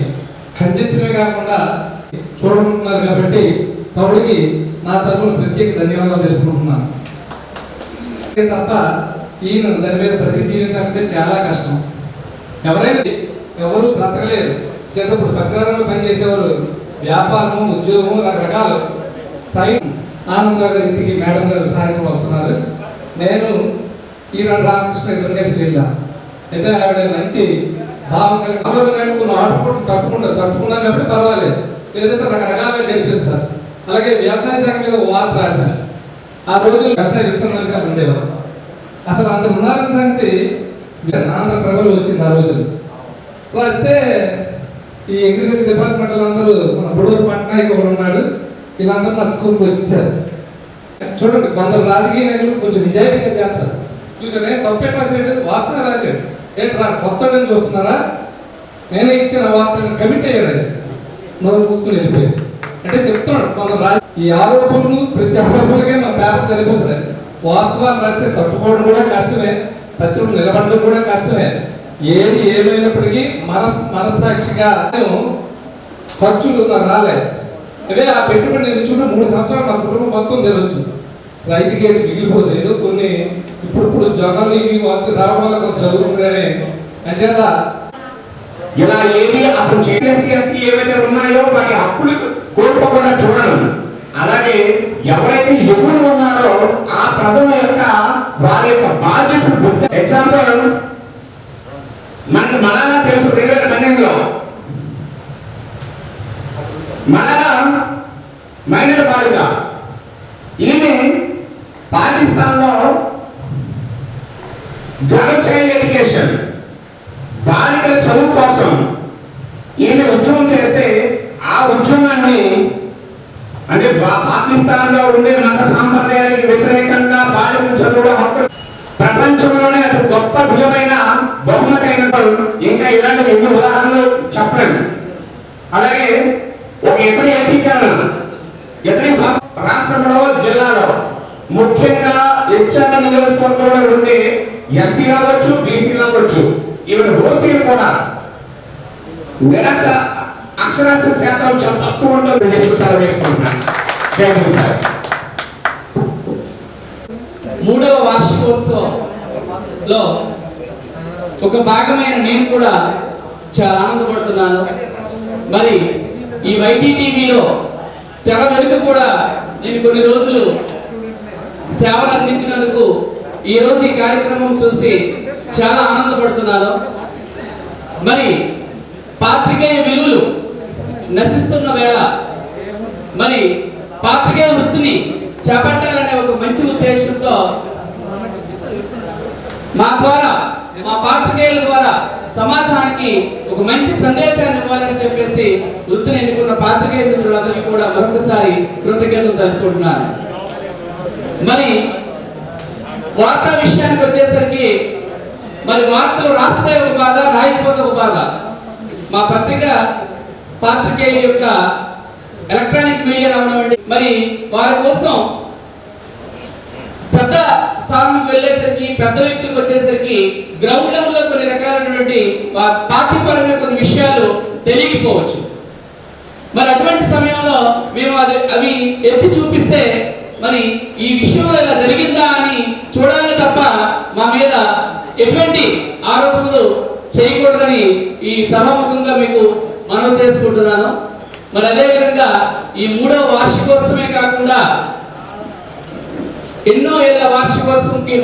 ఖండించడమే కాకుండా చూడనుకున్నారు. కాబట్టి తౌడికి నా తరఫున ప్రత్యేక ధన్యవాదాలు తెలుపుకుంటున్నాను. తప్ప ఈయన దాని మీద ప్రతిజీవించాలంటే చాలా కష్టం. ఎవరు బ్రతకలేరు. చేతప్పుడు పత్రికారంలో పనిచేసేవారు వ్యాపారము, ఉద్యోగము, రకరకాలు. ఆనందరావు గారి ఇంటికి మేడం గారు సాయంత్రం వస్తున్నారు. నేను ఈనాడు రామకృష్ణ ఇద్దరు కలిసి వెళ్ళాం. అయితే ఆవిడ మంచి భావం కలిగి ఆటుపోట్లు తట్టుకున్నాను కాబట్టి పర్వాలేదు, లేదంటే రకరకాలుగా జరిపిస్తారు. అలాగే వ్యవసాయ శాఖ మీద వార్త రాశారు. ఆ రోజు వ్యవసాయ విస్తరణాధికారులు ఉండేవారు. అసలు అంత ఉన్నారని సంగతి ఆంధ్రప్రభలో వచ్చింది. ఆ రోజు రాస్తే ఈ అగ్రికల్చర్ డిపార్ట్మెంట్ అందరూ మన బుడూరు పట్నాయక్ ఒకడు ఉన్నాడు, వీళ్ళందరూ నా స్కూల్కి వచ్చేసారు. చూడండి, కొందరు రాజకీయ నాయకులు కొంచెం నిజాయితీగా చేస్తారు. చూసాను తప్పే రాశాడు, వాసన రాశాడు. ఏంటి కొత్త నుంచి వస్తున్నారా, నేనే ఇచ్చిన వార్తను కమిట్ అయ్యారు. నోరు పూసుకుని వెళ్ళిపోయారు. అంటే చెప్తున్నాడు కొందరు ఈ ఆరోపణలు ప్రతి ఆరోపణలకే మన పేపర్ సరిపోతున్నాయి. వాస్తవాలు రాస్తే తట్టుకోవడం కూడా కష్టమే, పత్రికలు నిలబడడం కూడా కష్టమే. ఏది ఏమైనప్పటికీ మనస్సాక్షిగా ఖర్చులు నాకు రాలేదు. అదే ఆ పెట్టుబడి నేను చూడండి 3 సంవత్సరాలు మా కుటుంబం మొత్తం తెరవచ్చు. రైతుకి ఏంటి మిగిలిపోదు. ఏదో కొన్ని ఇప్పుడు జనాలు ఇవి వచ్చి రావడం వల్ల కొంత చదువుకునే అంచేత ఇలా ఏది అతను చేసి ఏవైతే ఉన్నాయో వాటి హక్కులు కోల్పోకుండా చూడడం. అలాగే ఎవరైతే ఎప్పుడు ఉన్నారో ఆ ప్రజల యొక్క వారి యొక్క బాధ్యతలు గుర్తు. ఎగ్జాంపుల్ మనకి మలాలా తెలుసు. 2012లో మలాలా మైనర్ బాలిక, ఈమె పాకిస్తాన్ లో గర్ల్ చైల్డ్ ఎడ్యుకేషన్ బాలికల చదువు కోసం ఈమె ఉద్యమం చేస్తే ఆ ఉద్యమాన్ని అంటే పాకిస్తాన్ లో ఉండే మత సాంప్రదాయానికి వ్యతిరేకంగా బాలికల చదువు హక్కు ప్రపంచంలోనే అతి గొప్ప విలువైన బహుమతి అయినట్టు ఇంకా ఇలాంటి ఎన్ని ఉదాహరణలు చెప్పలేము. అలాగే ఒక ఎకరీ ఏకీకరణ రాష్ట్రంలో జిల్లాలో ముఖ్యంగా హెచ్ఎల్ నియోజకవర్గంలో ఉండే ఎస్సీలు అవ్వచ్చు, బీసీలు అవ్వచ్చు, ఈవెన్ ఓసీలు కూడా అక్షరాస్యత శాతం చాలా తక్కువ ఉంటుంది. సెలవు వేసుకుంటున్నాను. జై హింద్ సార్. 3వ వార్షికోత్సవంలో ఒక భాగమైన నేను కూడా చాలా ఆనందపడుతున్నాను. మరి ఈ వైటీటీవీలో తెర వెనుక కూడా నేను కొన్ని రోజులు సేవలు అందించినందుకు ఈ రోజు ఈ కార్యక్రమం చూసి చాలా ఆనందపడుతున్నాను. మరి పాత్రికేయ విలువలు నశిస్తున్న వేళ మరి పాత్రికేయ వృత్తిని చేపట్టాలనే ఒక మంచి ఉద్దేశంతో మా ద్వారా, మా పాత్రికేయుల ద్వారా సమాజానికి ఒక మంచి సందేశాన్ని ఇవ్వాలని చెప్పేసి వృత్తిని ఎన్నుకున్న పాత్రికేయ మిత్రులందరికీ కూడా మరొకసారి కృతజ్ఞతలు తెలుపుకుంటున్నాను. మరి వార్తా విషయానికి వచ్చేసరికి మరి వార్తలు రాస్తే ఒక బాధ, రాయకపోతే ఒక బాధ. మా పత్రిక పాత్రికేయుల యొక్క ఎలక్ట్రానిక్ మీడియా అవనివ్వండి, మరి వారి కోసం పెద్ద స్థానానికి వెళ్ళేసరికి, పెద్ద వ్యక్తులకు వచ్చేసరికి గ్రౌండ్ లెవెల్లో కొన్ని రకాలైనటువంటి పార్టీపరంగా కొన్ని విషయాలు తెలియకపోవచ్చు. మరి అటువంటి సమయంలో మేము అవి ఎత్తి చూపిస్తే మరి ఈ విషయంలో ఇలా జరిగిందా అని చూడాలి తప్ప మా మీద ఎటువంటి ఆరోపణలు చేయకూడదని ఈ సభాముఖంగా మీకు మనవి చేసుకుంటున్నాను. మరి అదేవిధంగా ఈ 3వ వార్షికోత్సవమే కాకుండా ఎన్నో ఏళ్ల వార్షికోత్సవంకి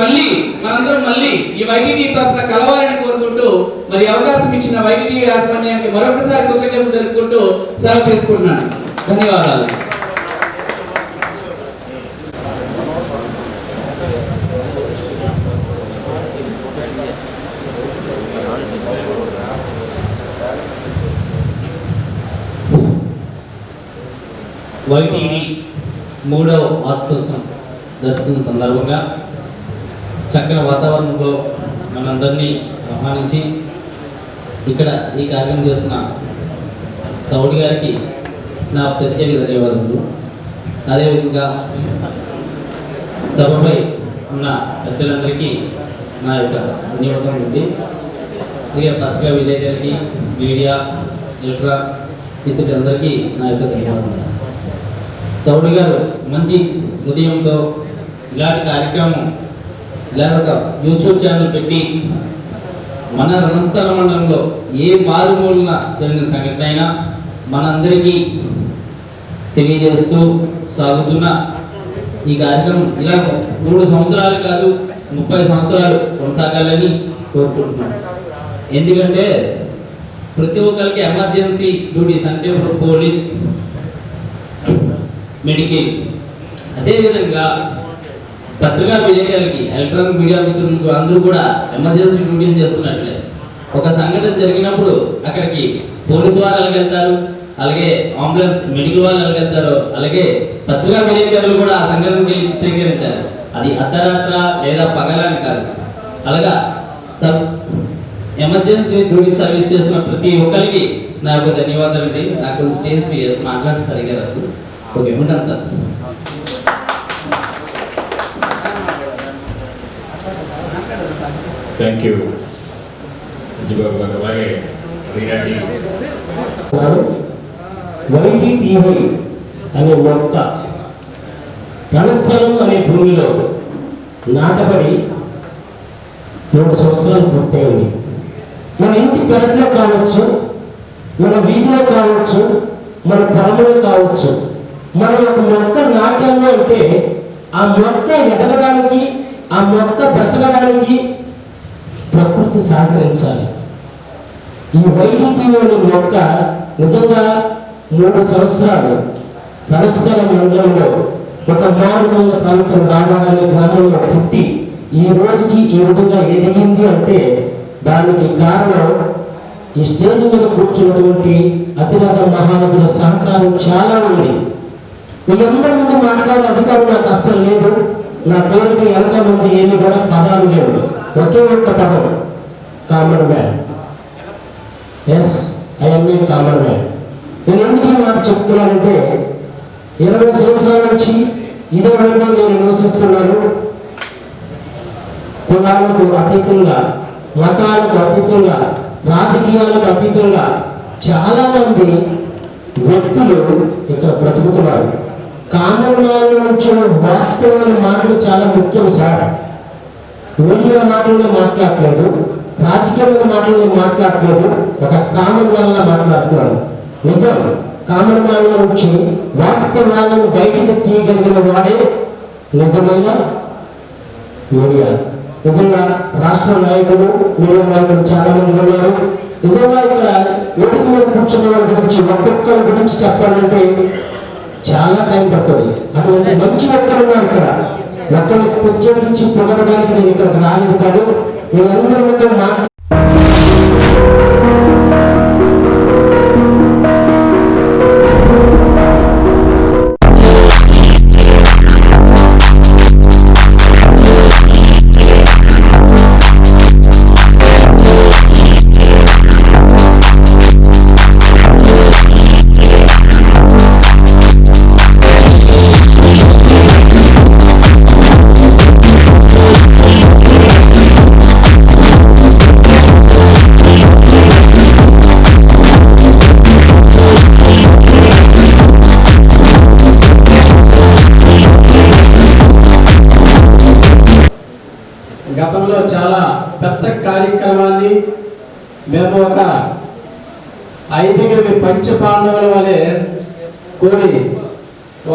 మనందరం మళ్ళీ ఈ వైటీటీ తరఫున కలవాలని కోరుకుంటూ మరి అవకాశం ఇచ్చిన వైటీటీ యాజమాన్యానికి మరొకసారి కృతజ్ఞతలు తెలుపుకుంటూ సెలవు తీసుకుంటున్నాను. ధన్యవాదాలు. వైటీవీ 3వ వార్షికోత్సవం జరుపుతున్న సందర్భంగా చక్కని వాతావరణంలో మనందరినీ ఆహ్వానించి ఇక్కడ ఈ కార్యక్రమం చేస్తున్న తౌడి గారికి నా ప్రత్యేక ధన్యవాదాలు. అదేవిధంగా సభపై ఉన్న పెద్దలందరికీ నా యొక్క ధన్యవాదాలు ఉంది. ఇక పత్రికా విలేకరులకి, మీడియా, ఎలక్ట్రానిక్ మిత్రులందరికీ నా యొక్క ధన్యవాదాలు. తౌడి గారు మంచి హృదయంతో ఇలాంటి కార్యక్రమం, ఇలాంటి ఒక యూట్యూబ్ ఛానల్ పెట్టి మన రణస్థల మండలంలో ఏ మారుమూలన జరిగిన సంఘటన అయినా మనందరికీ తెలియజేస్తూ సాగుతున్న ఈ కార్యక్రమం ఇలా 3 సంవత్సరాలు కాదు 30 సంవత్సరాలు కొనసాగాలని కోరుకుంటున్నాను. ఎందుకంటే ప్రతి ఒక్కరికి ఎమర్జెన్సీ డ్యూటీస్ అంటే ఇప్పుడు పోలీస్, మెడికల్, అదేవిధంగా పత్రికా విలేకరులకి, ఎలక్ట్రానిక్ మీడియా మిత్రులకు అందరూ కూడా ఎమర్జెన్సీ డ్యూటీలు చేస్తున్నట్లే. ఒక సంఘటన జరిగినప్పుడు అక్కడికి పోలీసు వాళ్ళు వెళ్తారు, అలాగే అంబులెన్స్ మెడికల్ వాళ్ళు వెళ్తారు, అలాగే పత్రికా విలేకరులు కూడా ఆ సంఘటనకి వెళ్ళి చిత్రీకరించారు. అది అర్ధరాత్ర లేదా పగలని కాదు. అలాగా ఎమర్జెన్సీ డ్యూటీ సర్వీస్ చేస్తున్న ప్రతి ఒక్కరికి నాకు ధన్యవాదాలు అండి. నాకు స్టేజ్ మాట్లాడి సరిగా రాదు. ఓకే, ఉంటాను సార్. థ్యాంక్ యూ అజిబాబు గారు. అలాగే వైటీటీవీ అనే మొక్క రణస్థలం అనే భూమిలో నాటబడి 3 సంవత్సరాలు పూర్తయింది. మన ఇంటి పెరట్లో కావచ్చు, మన వీధిలో కావచ్చు, మన పొలంలో కావచ్చు, మనం ఒక మొక్క నాటాము అంటే ఆ మొక్క ఎదగడానికి, ఆ మొక్క బ్రతకడానికి ప్రకృతి సహకరించాలి. ఈ వైటీటీవీ మొక్క నిజంగా 3 సంవత్సరాలు రణస్థల మండలంలో ఒక మారుమూల ప్రాంతం రామారాణి గ్రామంలో పుట్టి ఈ రోజుకి ఈ విధంగా ఎదిగింది అంటే దానికి కారణం ఈ స్టేజ్ మీద కూర్చున్నటువంటి అతిరథ మహానదుల సహకారం చాలా ఉంది. వీళ్ళందరి ముందు మాట్లాడే అధికారం నాకు అస్సలు లేదు. నా పేరుకి వెనక ముందు ఏమి కూడా పదాలు లేవు. ఒకే ఒక్క పదం, common man. Yes, I'm a common man. నేను ఎందుకు నాకు చెప్తున్నానంటే 20 సంవత్సరాల నుంచి ఇదే ఊళ్ళో నేను నివసిస్తున్నాను. కులాలకు అతీతంగా, మతాలకు అతీతంగా, రాజకీయాలకు అతీతంగా చాలా మంది వ్యక్తులు ఇక్కడ బ్రతుకుతున్నారు. కామన్యాల నుంచి వాస్తవమైన మాటలు చాలా ముఖ్యం సార్. మీడియా మాటల్లో మాట్లాడలేదు, రాజకీయమైన మాటల్లో మాట్లాడలేదు, ఒక కామన్ మ్యాన్ లా మాట్లాడుతున్నాను. నిజం, కామన్ మ్యాన్ నుంచి వాస్తవాలను బయటికి తీయగలిగిన వాడే నిజమైన మీడియా. నిజంగా రాష్ట్ర నాయకులు, మీడియా నాయకులు చాలా మంది ఉన్నారు. నిజంగా ఇక్కడ వేదిక మీద కూర్చున్న వాళ్ళ గురించి, ఒక్కొక్కరి గురించి చెప్పాలంటే చాలా టైం పడుతుంది. అటువంటి మంచి వ్యక్తులు ఉన్నారు ఇక్కడ. ఒకళ్ళు ప్రత్యేకించి పొగడడానికి నేను ఇక్కడికి రాలేదు కాదు. వీళ్ళందరూ ముందు గతంలో చాలా పెద్ద కార్యక్రమాన్ని మేము ఒక 5 పంచ పాండవుల వలె కూడి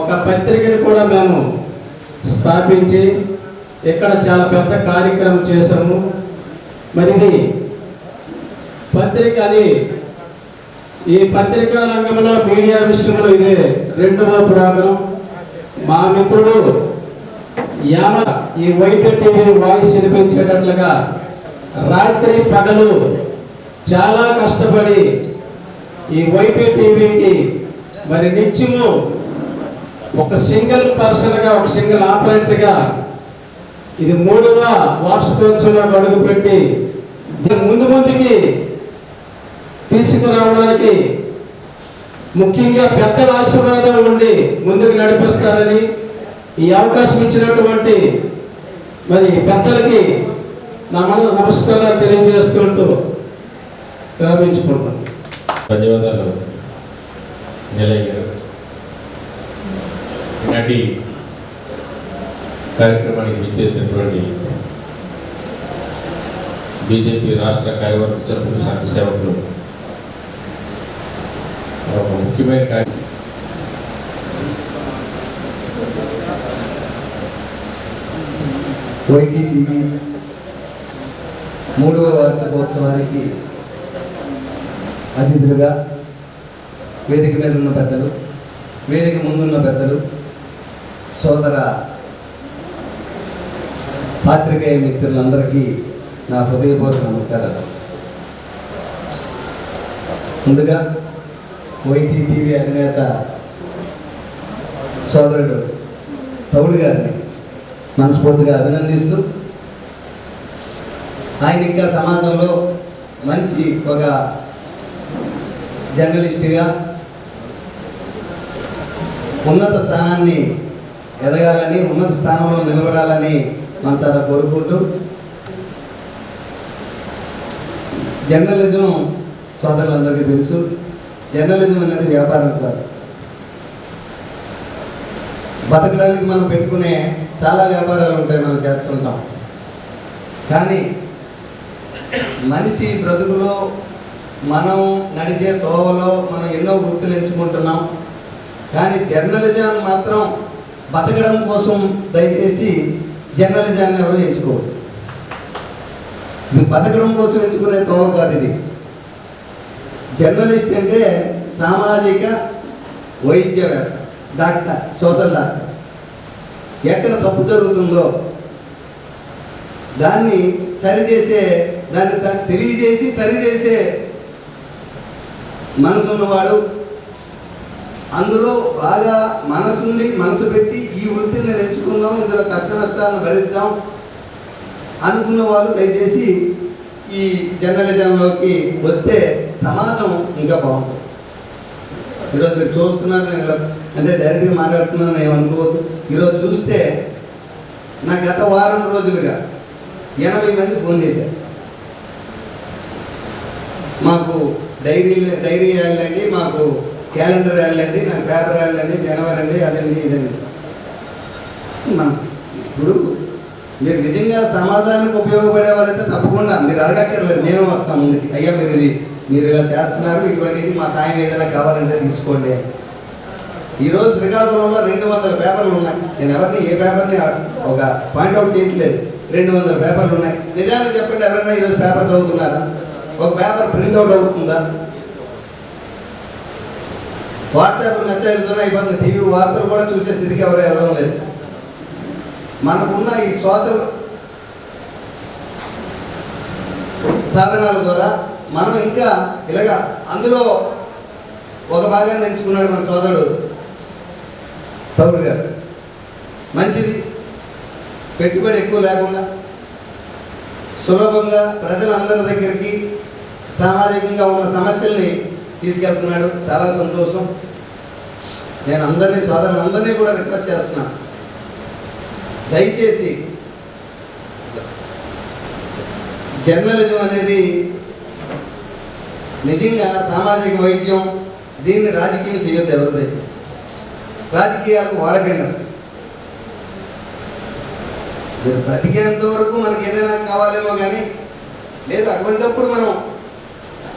ఒక పత్రికని కూడా మేము స్థాపించి ఇక్కడ చాలా పెద్ద కార్యక్రమం చేశాము. మరి పత్రిక అని ఈ పత్రికా రంగంలో మీడియా విషయంలో ఇదే 2వ ప్రోగ్రాం. మా మిత్రుడు ఈ వైట్ టీవీ వాయిస్ వినిపించేటట్లుగా రాత్రి పగలు చాలా కష్టపడి ఈ వైట్ టీవీకి మరి నిత్యము ఒక సింగిల్ పర్సన్గా ఒక సింగిల్ ఆపరేటర్గా ఇది 3వ వార్షికోత్సవంలో అడుగుపెట్టి ముందుకి తీసుకురావడానికి ముఖ్యంగా పెద్దల ఆశీర్వాదం ఉండి ముందుకు నడిపిస్తారని ఈ అవకాశం ఇచ్చినటువంటి మరి పెద్దలకి నా నమస్కారాలు తెలియజేస్తుంటూ ప్రారంభించుకుంటాను. ధన్యవాదాలు నీలయ్య గారు. ఈనాటి కార్యక్రమానికి విచ్చేసినటువంటి బీజేపీ రాష్ట్ర కార్యవర్గ సభ్యులు సంఘ సేవకులు ఒక ముఖ్యమైన కార్యక్రమం వైటీ టీవీ 3వ వార్షికోత్సవానికి అతిథులుగా వేదిక మీద ఉన్న పెద్దలు, వేదిక ముందున్న పెద్దలు, సోదర పాత్రికేయ మిత్రులందరికీ నా హృదయపూర్వక నమస్కారాలు. ముందుగా వైటీ టీవీ అధినేత సోదరుడు తౌడు గారిని మనస్ఫూర్తిగా అభినందిస్తూ ఆయన ఇంకా సమాజంలో మంచి ఒక జర్నలిస్ట్గా ఉన్నత స్థానాన్ని ఎదగాలని, ఉన్నత స్థానంలో నిలబడాలని మనసారా కోరుకుంటూ, జర్నలిజం సోదరులందరికీ తెలుసు, జర్నలిజం అనేది వ్యాపారం కాదు. బతకడానికి మనం పెట్టుకునే చాలా వ్యాపారాలు ఉంటాయి, మనం చేస్తుంటాం. కానీ మనిషి బ్రతుకులో మనం నడిచే తోవలో మనం ఎన్నో వృత్తులు ఎంచుకుంటున్నాం. కానీ జర్నలిజం మాత్రం బతకడం కోసం దయచేసి జర్నలిజాన్ని ఎవరు ఎంచుకోరు. ఇది బతకడం కోసం ఎంచుకునే తోవ కాదు. ఇది జర్నలిస్ట్ అంటే సామాజిక వైద్యవేత్త, డాక్టర్, సోషల్ డాక్టర్. ఎక్కడ తప్పు జరుగుతుందో దాన్ని సరిచేసే, దాన్ని తెలియజేసి సరిచేసే మనసు ఉన్నవాడు, అందులో బాగా మనసు పెట్టి ఈ వృత్తిని నేను ఎంచుకుందాం, ఇందులో కష్ట నష్టాలను భరిద్దాం అనుకున్న వాళ్ళు దయచేసి ఈ జర్నలిజంలోకి వస్తే సమాజం ఇంకా బాగుంటుంది. ఈరోజు మీరు చూస్తున్నారు, నేను అంటే డైరెక్ట్గా మాట్లాడుతున్నాను ఏమనుకోవద్దు. ఈరోజు చూస్తే నా గత వారం రోజులుగా 80 మంది ఫోన్ చేశారు. మాకు డైరీ యాడ్లండి, మాకు క్యాలెండర్ యాడ్లండి, నాకు పేపర్ యాడ్లండి, జనవరి అండి, అదండి ఇదండి. మనం ఇప్పుడు మీరు నిజంగా సమాజానికి ఉపయోగపడే వాళ్ళైతే తప్పకుండా మీరు అడగక్కర్లేదు, మేమే వస్తాం ముందుకి. అయ్యా మీరు ఇలా చేస్తున్నారు, ఇటువంటి మా సాయం ఏదైనా కావాలంటే తీసుకోండి. ఈరోజు శ్రీకాకుళంలో 200 పేపర్లు ఉన్నాయి. నేను ఎవరిని ఏ పేపర్ని ఒక పాయింట్అవుట్ చేయట్లేదు. 200 పేపర్లు ఉన్నాయి. నిజానికి చెప్పండి, ఎవరైనా ఈరోజు పేపర్ చదువుతున్నారా? ఒక పేపర్ ప్రింట్అవుట్ అవుతుందా? వాట్సాప్ మెసేజ్లతోనే అయిపోతుంది. టీవీ వార్తలు కూడా చూసే స్థితికి ఎవరు వెళ్ళడం లేదు. మనకున్న ఈ సోషల్ సాధనాల ద్వారా మనం ఇంకా ఇలాగా అందులో ఒక భాగాన్ని ఎంచుకున్నాడు మన సోదరుడు తౌడు గారు. మంచిది, పెట్టుబడి ఎక్కువ లేకుండా సులభంగా ప్రజలందరి దగ్గరికి సామాజికంగా ఉన్న సమస్యల్ని తీసుకెళ్తున్నాడు. చాలా సంతోషం. నేను అందరినీ సోదరులందరినీ కూడా రిక్వెస్ట్ చేస్తున్నాను, దయచేసి జర్నలిజం అనేది నిజంగా సామాజిక వైద్యం, దీన్ని రాజకీయం చేయొద్దు. ఎవరు దయచేసి రాజకీయాలకు వాడకండి. అసలు మీరు బ్రతికేంత వరకు మనకి ఏదైనా కావాలేమో కానీ లేదు, అటువంటిప్పుడు మనం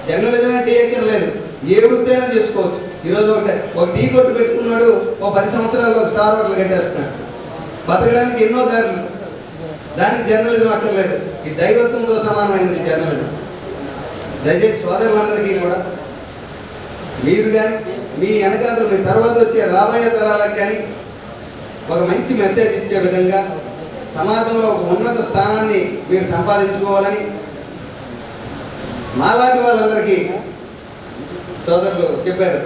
జర్నలిజమే చేయక్కర్లేదు, ఏ వృత్తి అయినా చేసుకోవచ్చు. ఈరోజు ఒక టీ కొట్టు పెట్టుకున్నాడు, ఓ 10 సంవత్సరాల్లో స్టార్ హోటల్ కట్టేస్తున్నాడు. బతకడానికి ఎన్నో దారులు, దానికి జర్నలిజం అక్కర్లేదు. ఈ దైవత్వంతో సమానమైనది జర్నలిజం. దయచేసి సోదరులందరికీ కూడా మీరు కానీ మీ వెనకాల మీ తర్వాత వచ్చే రాబోయే తరాలకు కానీ ఒక మంచి మెసేజ్ ఇచ్చే విధంగా సమాజంలో ఒక ఉన్నత స్థానాన్ని మీరు సంపాదించుకోవాలని మాలాంటి వాళ్ళందరికీ సోదరులు చెప్పారు.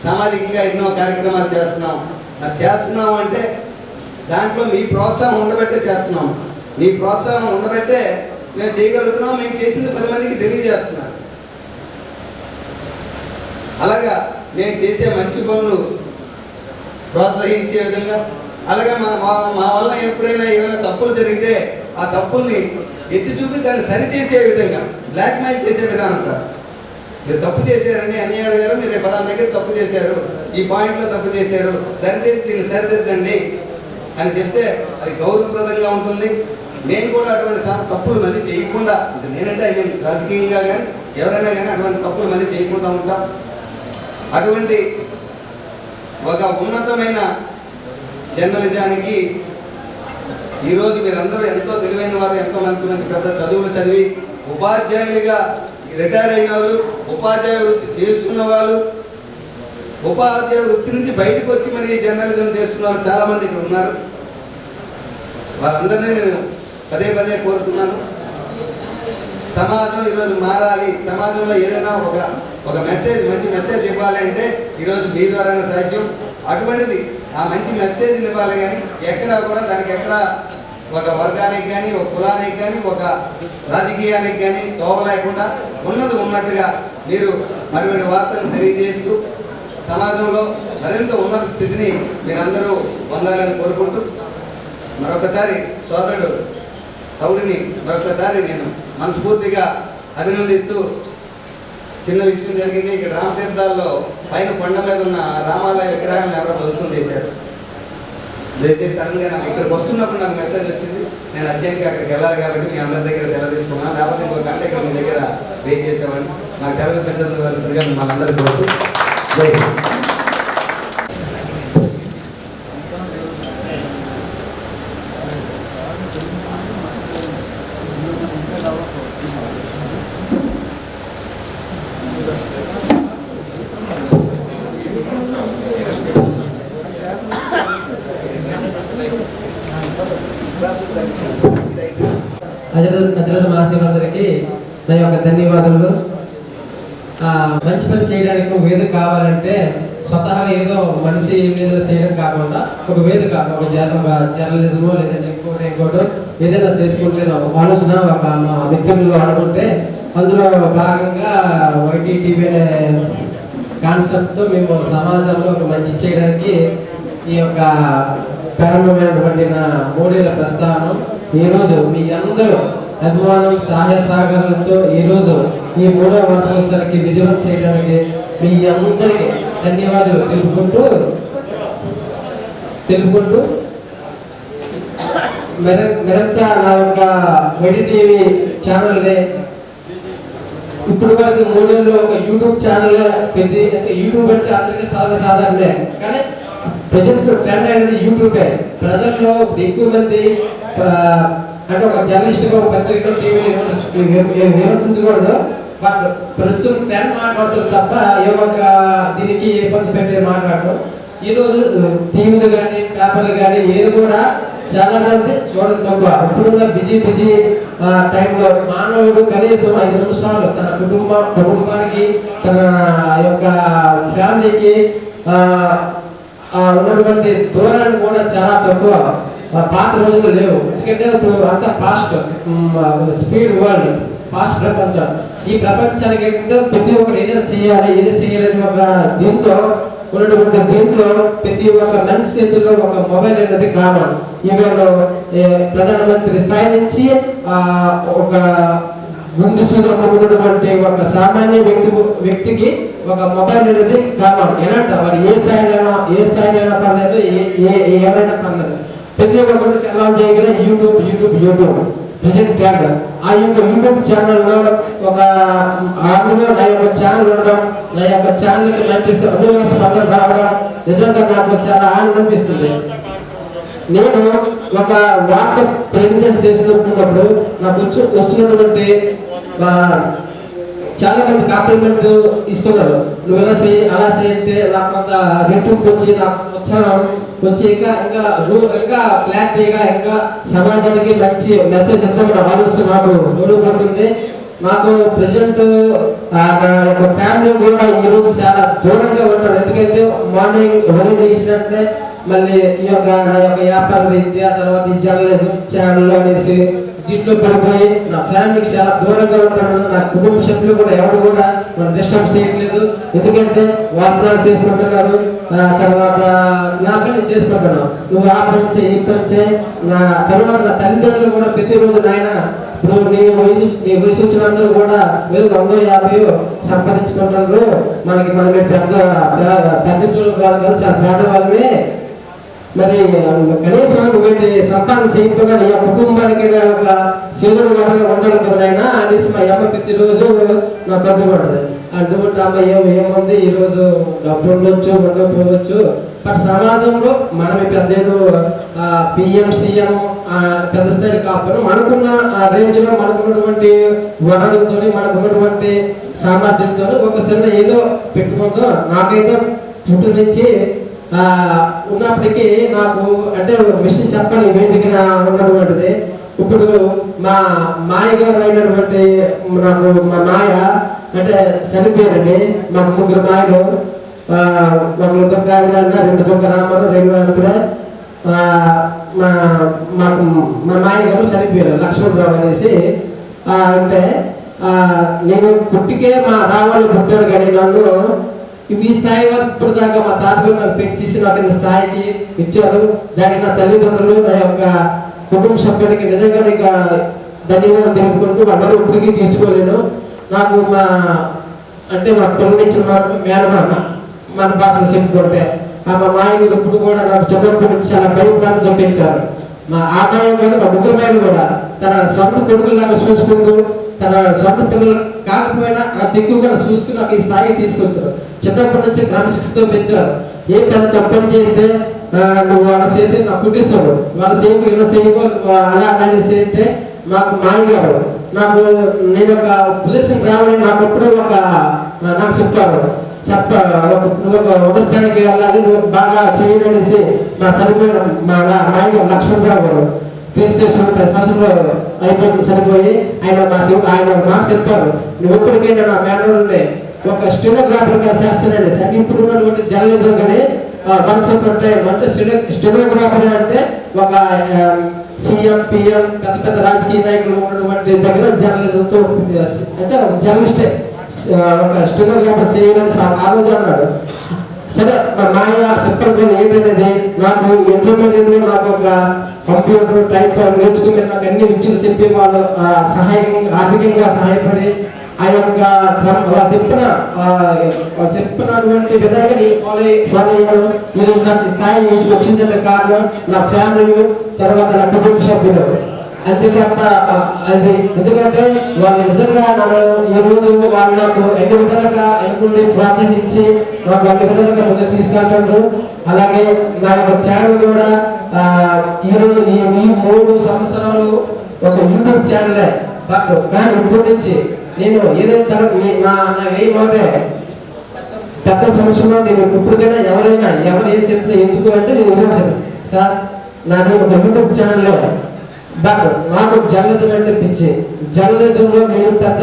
సామాజికంగా ఎన్నో కార్యక్రమాలు చేస్తున్నాం. అది చేస్తున్నాం అంటే దాంట్లో మీ ప్రోత్సాహం ఉండబట్టే చేస్తున్నాం. మీ ప్రోత్సాహం ఉండబట్టే మేము చేయగలుగుతున్నాం. మేము చేసింది 10 మందికి తెలియజేస్తున్నాం. అలాగా మేము చేసే మంచి పనులు ప్రోత్సహించే విధంగా, అలాగే మా వల్ల ఎప్పుడైనా ఏమైనా తప్పులు జరిగితే ఆ తప్పుల్ని ఎత్తి చూపి దాన్ని సరిచేసే విధంగా, బ్లాక్మెయిల్ చేసే విధానం కాదు. మీరు తప్పు చేశారని అన్నయ్య గారు, మీరు ఫలానా దగ్గర తప్పు చేశారు, ఈ పాయింట్లో తప్పు చేశారు, దయచేసి దీన్ని సరిదిద్దండి అని చెప్తే అది గౌరవప్రదంగా ఉంటుంది. మేము కూడా అటువంటి తప్పులు మళ్ళీ చేయకుండా, నేనంటే రాజకీయంగా కానీ ఎవరైనా కానీ అటువంటి తప్పులు మళ్ళీ చేయకుండా ఉంటాం. అటువంటి ఒక ఉన్నతమైన జర్నలిజానికి ఈరోజు మీరందరూ ఎంతో తెలివైన వారు, ఎంతో మంచి మంచి పెద్ద చదువులు చదివి ఉపాధ్యాయులుగా రిటైర్ అయిన వాళ్ళు, ఉపాధ్యాయ వృత్తి చేస్తున్న వాళ్ళు, ఉపాధ్యాయ వృత్తి నుంచి బయటకు వచ్చి మరి జర్నలిజం చేస్తున్న వాళ్ళు చాలామంది ఇక్కడ ఉన్నారు. వాళ్ళందరినీ నేను పదే పదే కోరుతున్నాను. సమాజం ఈరోజు మారాలి. సమాజంలో ఏదైనా ఒక మెసేజ్, మంచి మెసేజ్ ఇవ్వాలంటే ఈరోజు మీ ద్వారానే సాధ్యం. అటువంటిది ఆ మంచి మెసేజ్ని ఇవ్వాలి. కానీ ఎక్కడా కూడా దానికి ఎక్కడా ఒక వర్గానికి కానీ, ఒక కులానికి కానీ, ఒక రాజకీయానికి కానీ తోవ లేకుండా ఉన్నది ఉన్నట్టుగా మీరు అటువంటి వార్తలను తెలియజేస్తూ సమాజంలో మరింత ఉన్నత స్థితిని మీరందరూ పొందాలని కోరుకుంటూ మరొకసారి సోదరుడు తౌడిని మరొకసారి నేను మనస్ఫూర్తిగా అభినందిస్తూ, చిన్న విషయం జరిగింది. ఇక్కడ రామతీర్థాల్లో పైన కొండ మీద ఉన్న రామాలయ విగ్రహాలను ఎవరో ధ్వంసం చేశారు. దయచేసి సడన్గా నాకు ఇక్కడికి వస్తున్నప్పుడు నాకు మెసేజ్ వచ్చింది. నేను అర్జెంట్గా అక్కడికి వెళ్ళాలి కాబట్టి మీ అందరి దగ్గర సెలవు తీసుకున్నాను. లేకపోతే ఇంకో గంట ఇక్కడ మీ దగ్గర వెయిట్ చేసేవాడిని. నాకు సెలవు పెంచవలసిందిగా మిమ్మల్ని అందరికీ కోరుతూ జై హింద్. అధిరథ మహాశయులందరికీ నా యొక్క ధన్యవాదములు. మంచి పని చేయడానికి ఒక వేదిక కావాలంటే స్వతహాగా ఏదో మనిషి ఏదో చేయడం కాకుండా ఒక వేదిక, ఒక జర్నలిజమో లేదంటే ఇంకోటో ఏదైనా చేసుకుంటే ఆలోచన ఒక మా మిత్రులు అనుకుంటే అందులో భాగంగా YTTV అనే కాన్సెప్ట్తో మేము సమాజంలో ఒక మంచి చేయడానికి ఈ యొక్క ప్రారంభమైనటువంటి నా 3 ఏళ్ల ప్రస్థానం ఈరోజు మీ అందరూ అభిమానం, సహాయ సహకారాలతో ఈరోజు ఈ 3వ వార్షికోత్సవానికి విజయం చేయడానికి మీ అందరికీ ధన్యవాదాలు తెలుపుకుంటూ మరింత నా యొక్క YTTV ఛానల్ని ఇప్పుడు వరకు 3 ఏళ్ళు ఒక యూట్యూబ్ ఛానల్ పెట్టి, యూట్యూబ్ అంటే అందరికీ సాధారణమే కానీ ప్రజెంట్ ట్రెండ్ అనేది యూట్యూబే. ప్రజల్లో ఎక్కువ మంది అంటే ఒక జర్నలిస్ట్గా ఒక పత్రికలో టీవీలో విమర్శించకూడదు, బట్ ప్రస్తుతం ట్రెండ్ మాట్లాడుతుంది తప్ప ఏ ఒక్క దీనికి ఇబ్బంది పెట్టే మాట్లాడటం. ఈరోజు టీవీలు కానీ పేపర్లు కానీ ఏది కూడా చాలా మంది చూడడం తక్కువ. ఇప్పుడున్న బిజీ టైంలో మానవుడు కనీసం 5 నిమిషాలు తన కుటుంబానికి తన యొక్క ఫ్యామిలీకి ఉన్నటువంటి దూరాన్ని కూడా చాలా తక్కువ. పాత రోజులు లేవు. ఎందుకంటే ఇప్పుడు అంతా ఫాస్ట్ స్పీడ్ వరల్డ్, ఫాస్ట్ ప్రపంచం. ఈ ప్రపంచానికి ఏంటంటే ప్రతి ఒక్కరు ఏదైనా చేయాలని ఒక దీంతో ఉన్నటువంటి దీంట్లో ప్రతి ఒక్క మనిషి చేతుల్లో ఒక మొబైల్ అనేది కామన్. ఈవెన్ ప్రధానమంత్రి స్థాయి నుంచి ఒక గుండె ఉన్నటువంటి ఒక సామాన్య వ్యక్తికి ఒక మొబైల్ అనేది కామన్. ఎలాంటి వాడు ఏ స్థాయిలో పర్లేదు, ఎవరైనా పర్లేదు, ప్రతి ఒక్కరు ఛానల్ చేయగల యూట్యూబ్ ప్రజెంట్ ట్యాగ్. ఆ యొక్క యూట్యూబ్ ఛానల్లో ఒక అందులో నా యొక్క ఛానల్ ఉండడం, నా యొక్క ఛానల్కి మంచి స్పందన రావడం నిజంగా నాకు చాలా ఆనందం అనిపిస్తుంది. నేను ఒక వార్త ప్రజెంటేషన్ చేసినప్పుడు నాకు వస్తున్నటువంటి చాలా మంది కాంప్లిమెంట్ ఇస్తున్నారు. నువ్వు ఎలా చేయి, అలా చేయంటే నాకు కొంత రెట్టింపు వచ్చి, నాకు ఉత్సాహం వచ్చి ఇంకా క్లారిటీగా ఇంకా సమాజానికి మంచి మెసేజ్ ఎంత ఆలోచన నాకు పడుతుంది. నాకు ప్రజెంట్ నా యొక్క ఫ్యామిలీ కూడా ఈరోజు చాలా దూరంగా ఉంటాను. ఎందుకంటే మార్నింగ్ వేసినట్టే మళ్ళీ ఈ యొక్క నా యొక్క వ్యాపార రీత్యా తర్వాత ఈ జర్నలిజం ఛానల్ అనేసి దీంట్లో పడిపోయి నా ఫ్యామిలీకి చాలా దూరంగా ఉంటాను. నా కుటుంబ సభ్యులు కూడా ఎవరు కూడా మనం డిస్టర్బ్ చేయట్లేదు. ఎందుకంటే వార్తలు చేసుకుంటున్నారు, తర్వాత నా పని చేసుకుంటున్నాను. నువ్వు ఆ పని చేయి, ఈ పని చేయి. నా తర్వాత నా తల్లిదండ్రులు కూడా ప్రతిరోజు నాయన ఇప్పుడు నీ వయసు వచ్చిన అందరూ కూడా ఏదో 100-50 సంపాదించుకుంటున్నారు. మనమే పెద్ద కాదు, చాలా పేదవాళ్ళమే. మరి కనీసం నువ్వేంటి సంపాదన చేయకపోగా నీ కుటుంబానికి ఒక సీజన్ వారంగా ఉండాలి కదా అయినా అనేసి మా అమ్మ ప్రతిరోజు నా పట్టుకుంటుంది. అటువంటి అమ్మ ఏముంది, ఈరోజు డబ్బు ఉండొచ్చు, ఉండకపోవచ్చు, బట్ సమాజంలో మనం పెద్ద పిఎం సీఎం పెద్ద స్థాయి కాకపోయినా మనకున్న రేంజ్లో మనకున్నటువంటి వనరులతో మనకున్నటువంటి సామర్థ్యంతో ఒక చిన్న ఏదో పెట్టుకుందో. నాకైతే పుట్టు నుంచి ఉన్నప్పటికీ నాకు అంటే ఒక విషయం చెప్పాలి వేదిక ఉన్నటువంటిది. ఇప్పుడు మా మాయగారు అయినటువంటి నాకు మా మాయ అంటే చనిపోయారండి. మాకు 3 మాయలు, ఒకరు దుఃఖ 2 దుఃఖ రామారు, 2 కూడా మాకు మా మాయగారు చనిపోయారు, లక్ష్మణరావు అనేసి. అంటే నేను పుట్టికే మా రావాళ్ళు పుట్టారు, కానీ నన్ను ఈ స్థాయి వరకు ఇప్పుడు దాకా మా తాతగారు నాకు పెంచేసి నాకు స్థాయికి ఇచ్చారు. దానికి నా తల్లిదండ్రులు, నా యొక్క కుటుంబ సభ్యులకి నిజంగా ఇంకా ధన్యవాదాలు తెలుపుకుంటూ అందరూ ఇప్పటికీ తీర్చుకోలేను. నాకు మా పిల్లనిచ్చిన మేనమామ మన భాషలో చెప్పుకుంటే మా మాయలు ఇప్పుడు కూడా నాకు చిన్నప్పటి నుంచి చాలా భయప్రాంతంతో పెంచారు. మా ఆదాయం కానీ మా ముగ్గురు కూడా తన సొంత కొడుకులాగా చూసుకుంటూ తన సొంత పిల్లలు కాకపోయినా ఆ దిక్కుగా చూసుకుని నాకు ఈ స్థాయికి తీసుకొచ్చారు. చిన్నప్పటి నుంచి క్రమశిక్షతో పెంచారు. ఏ పెద్ద తప్పని చేస్తే నువ్వు వాళ్ళ చేసి నాకు పుట్టిస్తాడు, వాళ్ళ చేయకు ఇలా చేయకు అలా అనేసి అంటే మాకు మాయగారు నాకు నేను ఒక పొజిషన్ రావాలని నాకు ఎప్పుడో నాకు చెప్పారు. నువ్వు ఒక ఉన్నతానికి వెళ్ళాలి, నువ్వు బాగా చేయననేసి నా చనిపోయిన మా మాయగారు లక్ష్మణరావు గారు క్రీస్తు సంవత్సరంలో అయిపోయింది చనిపోయి. ఆయన మాకు చెప్పారు, నువ్వు ఇప్పటికైనా నా మేనల్ని ఒక స్టెనోగ్రాఫర్గా చేస్తానండి. అంటే ఇప్పుడు ఉన్నటువంటి జర్నలిజం కానీ మనసు అంటే స్టెనోగ్రాఫర్ అంటే ఒక సీఎం పిఎం పెద్ద రాజకీయ నాయకులు ఉన్నటువంటి దగ్గర జర్నలిజంతో అంటే జర్నలిస్టే ఒక స్టెనోగ్రాఫర్ చేయాలని ఆ రోజు అన్నాడు. సరే మాయ చెప్పకపోతే ఏంటనేది నాకు ఇంటర్మీడియట్లో నాకు ఒక కంప్యూటర్ టైప్ నేర్చుకుని నాకు అన్ని విద్యలు చెప్పి వాళ్ళు ఆర్థికంగా సహాయపడి ఆ యొక్క చెప్పినటువంటి విధంగా నేను ఫాలో అయ్యాను. ఈరోజు నాకు స్థాయి ఇంటికి వచ్చిందంటే కారణం నా ఫ్యామిలీ, తర్వాత నా కుటుంబ సభ్యులు. అంతే తప్ప అది ఎందుకంటే వాళ్ళు నిజంగా నన్ను ఈరోజు వాళ్ళు నాకు ఎన్ని విధాలుగా ఎన్నుకుండి ప్రోత్సహించి నాకు అన్ని విధాలుగా ముందుకు తీసుకెళ్తారు. అలాగే నా యొక్క ఛానల్ కూడా ఈరోజు ఈ 3 సంవత్సరాలు ఒక యూట్యూబ్ ఛానలే, బట్ కానీ ఇప్పటి నుంచి నేను ఏదో నా ఏ మాట పెద్ద సమస్యలో నేను ఇప్పటికైనా ఎవరు ఏం చెప్పినా ఎందుకు అంటే నేను ఇవ్వాలి సార్ నాది ఒక యూట్యూబ్ ఛానల్లో బట్ నాకు జర్నలిజం అంటే పిచ్చి. జర్నలిజంలో నేను పెద్ద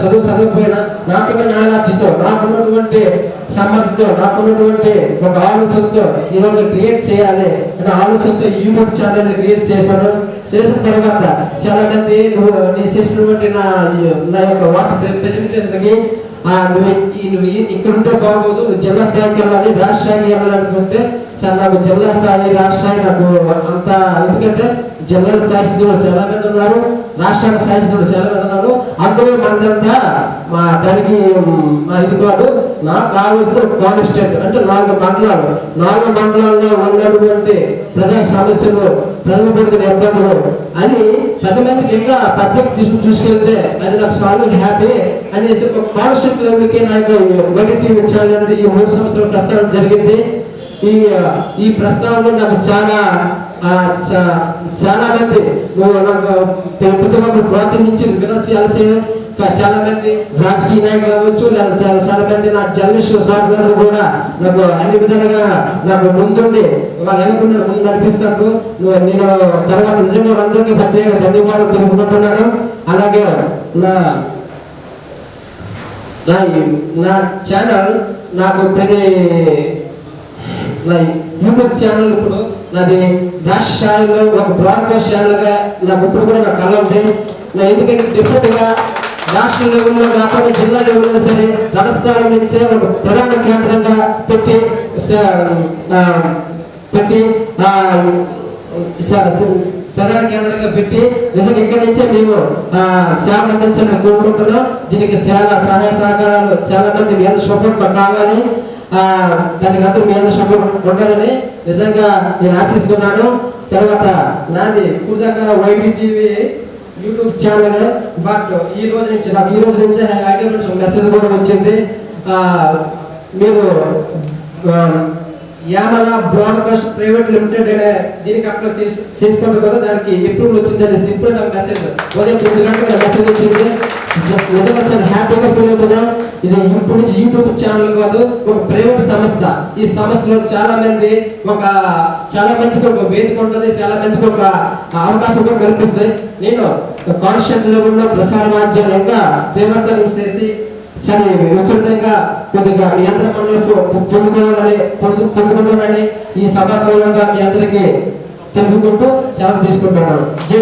చదువుకపోయినా నాకున్న నాలెడ్జ్తో, నాకున్నటువంటి సమర్థతో, నాకున్నటువంటి ఒక ఆలోచనతో ఈరోజు క్రియేట్ చేయాలి అనే ఆలోచనతో యూట్యూబ్ ఛానల్ క్రియేట్ చేశాను. చేసిన తర్వాత చాలా మంది నీ చేసినటువంటి నా యొక్క వాటర్ ప్రెజెంటేషన్కి నువ్వు ఇక్కడ ఉంటే బాగోదు, నువ్వు జిల్లా స్థాయికి వెళ్ళాలి, రాష్ట్ర స్థాయికి వెళ్ళాలనుకుంటే సార్ నాకు జిల్లా స్థాయి రాష్ట్ర స్థాయి నాకు అంత, ఎందుకంటే జిల్లా స్థాయి సిద్ధులు చాలా మంది ఉన్నారు, రాష్ట్రాల స్థాయి సిద్ధులు చాలా మంది ఉన్నారు. అందులో మందంతా మా దానికి ఇది కాదు. నాకు కావాల్సిన కాన్స్టిట్యూట్ అంటే 4 మండలాలు, 4 మండలాల్లో ఉన్నటువంటి ప్రజా సమస్యలు, ప్రజలు పడుతున్న ఇబ్బందులు అని 10 మందికి ఇంకా పబ్లిక్ తీసుకెళ్తే అది నాకు చాలా హ్యాపీ అనేసి ఒక కాన్స్టిట్యూట్ లెవెల్కి నా యొక్క వైటీ టీవీ ఛానల్ ఈ 3 సంవత్సరాల ప్రస్తావన జరిగింది. ఈ ప్రస్తావనలో నాకు చాలా మంది నాకు పెద్దవాళ్ళు ప్రోత్సహించి వినర్శించాల్సి చాలా మంది రాజకీయ నాయకులు అవ్వచ్చు, లేదా చాలా మంది నా జర్నలిస్టు సోదరులు కూడా నాకు అన్ని విధాలుగా నాకు ముందుండి వాళ్ళు ఎన్నుకున్నారు, ముందు నడిపిస్తారు. నేను తర్వాత నిజంగా వాళ్ళందరికీ ప్రత్యేక ధన్యవాదాలు తెలుపుకుంటున్నాను. అలాగే నా ఛానల్ నాకు నా యూట్యూబ్ ఛానల్ ఇప్పుడు నాది రాష్ట్ర స్థాయిలో ఒక బ్రాడ్కాస్ట్ ఛానల్గా నాకు ఇప్పుడు కూడా నా కళ ఉంది. నా ఎందుకంటే డిఫరెంట్గా రాష్ట్ర లెవెల్లో కాకుండా జిల్లా లెవెల్లో సరే తలస్థానం నుంచే ఒక ప్రధాన కేంద్రంగా పెట్టి ప్రధాన కేంద్రంగా పెట్టి నిజంగా ఇక్కడి నుంచే మేము సేవలు అందించాలని కోరుకుంటున్నాం. దీనికి చాలా సహాయ సహకారాలు చాలా మంది మీ అందరూ సపోర్ట్ కావాలి, దానికి అందరూ మీ అందరూ సపోర్ట్ ఉండాలని నిజంగా నేను ఆశిస్తున్నాను. తర్వాత నాది ఇప్పుడు దాకా YT TV YouTube channel, but ఈ రోజు నుంచి ఐటీ నుంచి మెసేజ్ కూడా వచ్చింది. మీరు యామన బ్రాడ్కాస్ట్ ప్రైవేట్ లిమిటెడ్ అనే దీనికి అప్లై చేసుకుంటారు కదా, దానికి అప్రూవల్ వచ్చింది అనేసి ఇప్పుడు నాకు మెసేజ్ ఉదయం 9 గంటలకు మెసేజ్ వచ్చింది. నిజంగా చాలా హ్యాపీగా ఫీల్ అవుతున్నాం. ఇది ఇప్పుడు నుంచి యూట్యూబ్ ఛానల్ కాదు, ఒక ప్రైవేట్ సంస్థ. ఈ సంస్థలో చాలా మందికి ఒక వేదిక ఉంటుంది, చాలా మందికి ఒక అవకాశం కూడా కల్పిస్తాయి. నేను కాన్స్టిట్యూట్ లెవెల్లో ప్రసార మాధ్యమం ఇంకా తీవ్రతరం చేసి చాలా విస్తృతంగా కొద్దిగా మీ అందరి పొందుకోవాలని ఈ సభాపూర్వంగా మీ అందరికీ తెలుపుకుంటూ సెలవు తీసుకుంటున్నాను. జై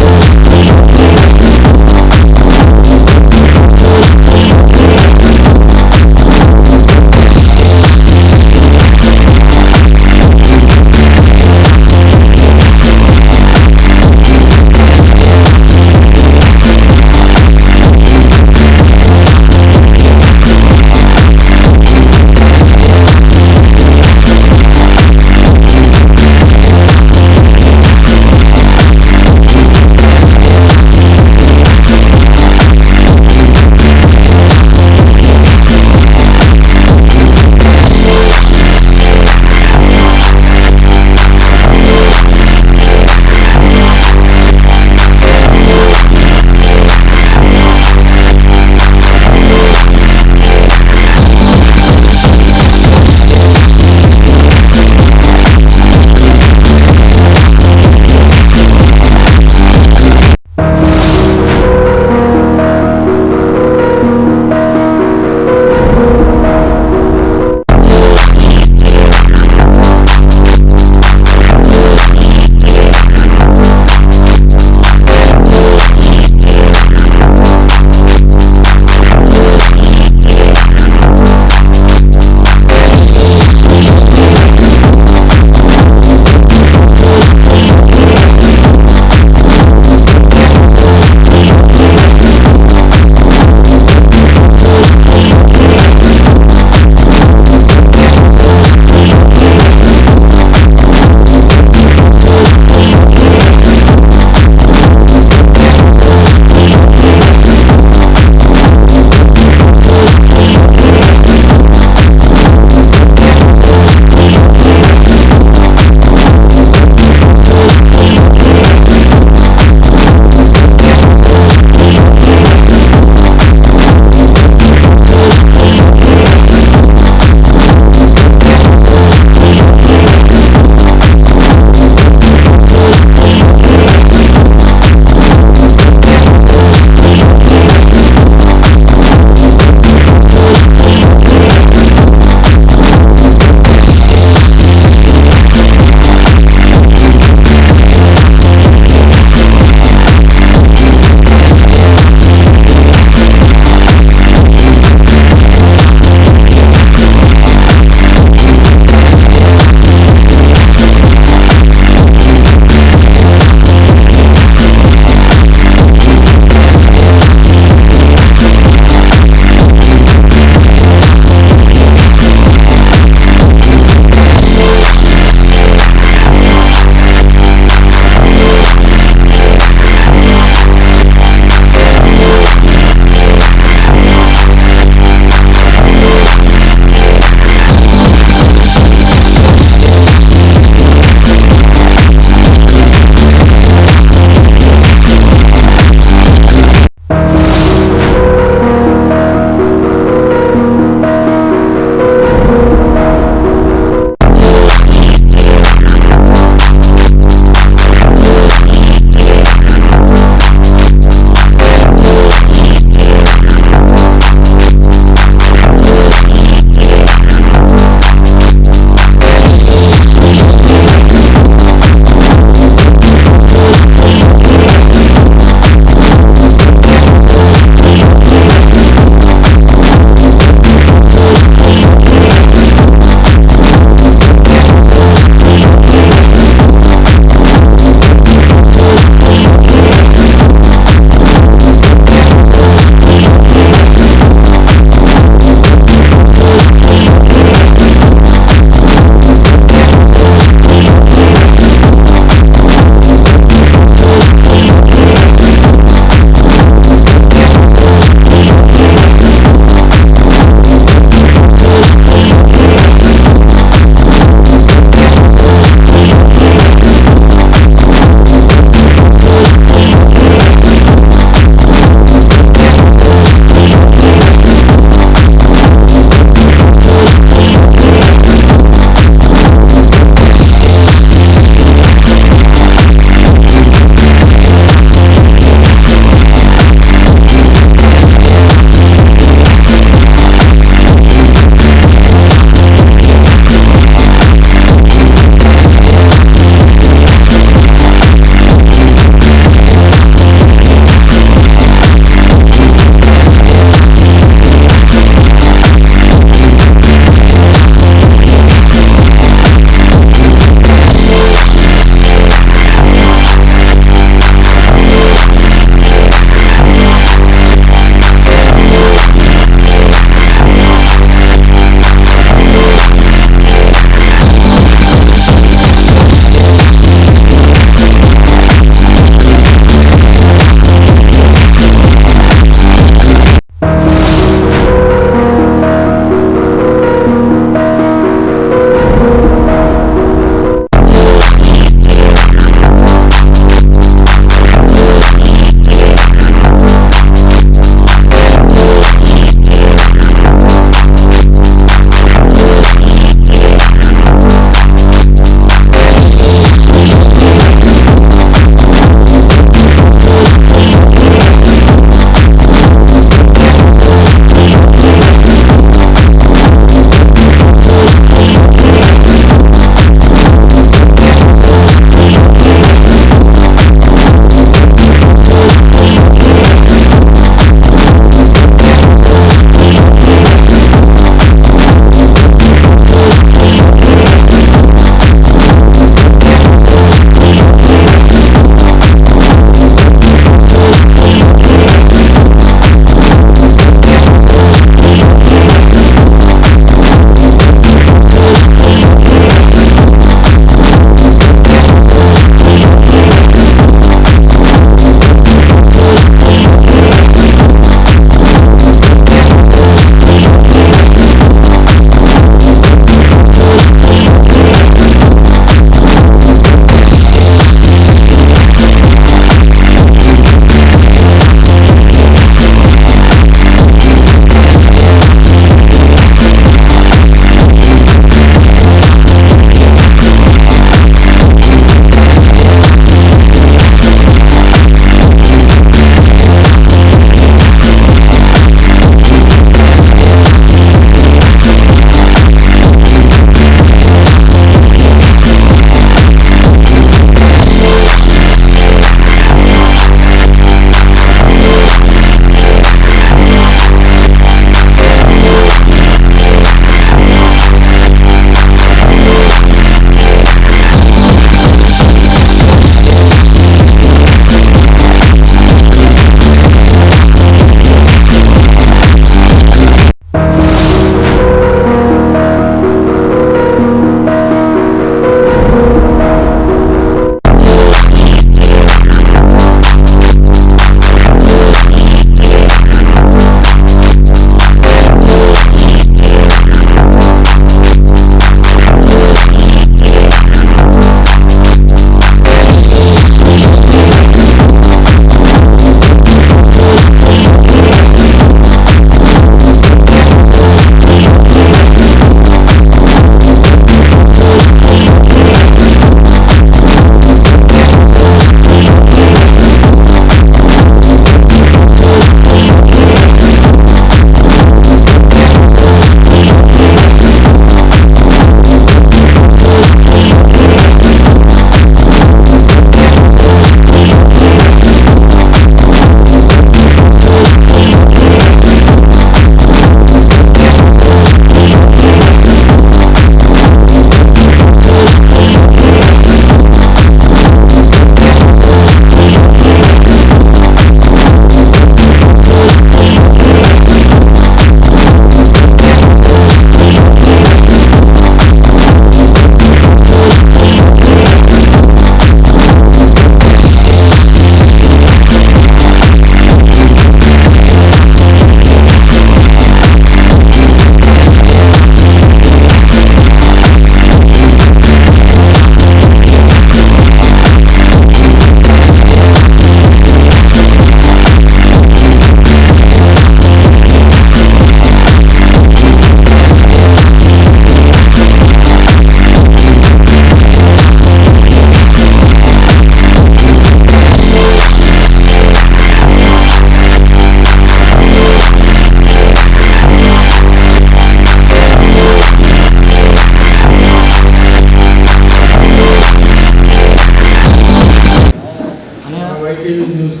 వైటీవీ న్యూస్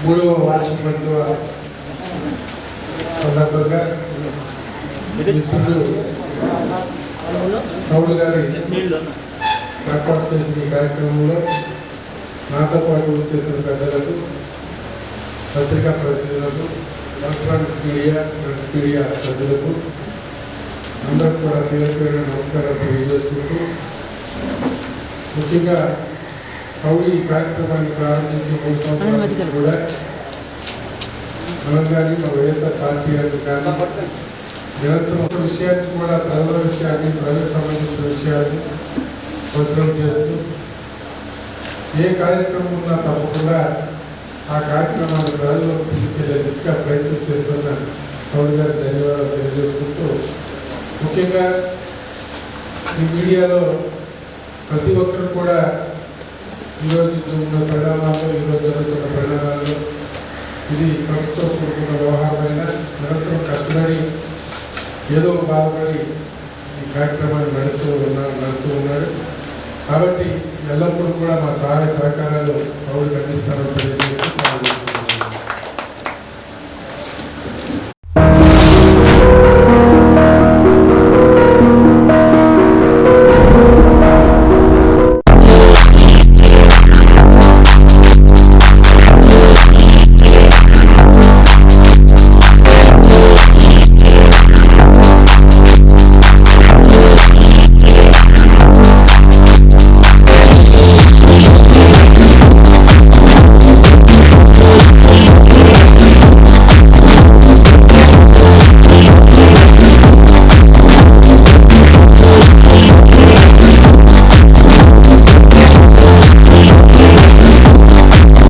3వ వార్షికోత్సవ సందర్భంగా మిత్రులు కౌలు గారి ఏర్పాటు చేసిన ఈ కార్యక్రమంలో నాతో పాటు చేసిన పెద్దలకు, పత్రికా ప్రతినిధులకు, ఎలక్ట్రానిక్ మీడియా సభ్యులకు అందరూ కూడా పేరు నమస్కారాలు తెలియజేసుకుంటూ, ముఖ్యంగా కౌలు ఈ కార్యక్రమాన్ని ప్రారంభించి 3 సంవత్సరాలు కూడా మనం కానీ మా వైఎస్ఆర్ పార్టీ కానీ నిరంతరం విషయాన్ని కూడా ప్రజల విషయాన్ని, ప్రజలకు సంబంధించిన విషయాన్ని ప్రచురణ చేస్తూ ఏ కార్యక్రమం ఉన్నా తప్పకుండా ఆ కార్యక్రమాన్ని ప్రజల్లోకి తీసుకెళ్లే దిశగా ప్రయత్నం చేస్తున్న కౌలు గారికి ధన్యవాదాలు తెలియజేసుకుంటూ, ముఖ్యంగా ఈ మీడియాలో ప్రతి ఒక్కరు కూడా ఈరోజు ఉన్న పరిణామాల్లో, ఈరోజు జరుగుతున్న పరిణామాల్లో ఇది ప్రభుత్వం కూడుకున్న వ్యవహారమైన నిరంతరం కష్టపడి ఏదో బాధపడి ఈ కార్యక్రమాన్ని నడుస్తూ ఉన్నాడు. కాబట్టి ఎల్లప్పుడూ కూడా మా సహాయ సహకారాలు కౌలుకి అందిస్తారని తెలియజేస్తూ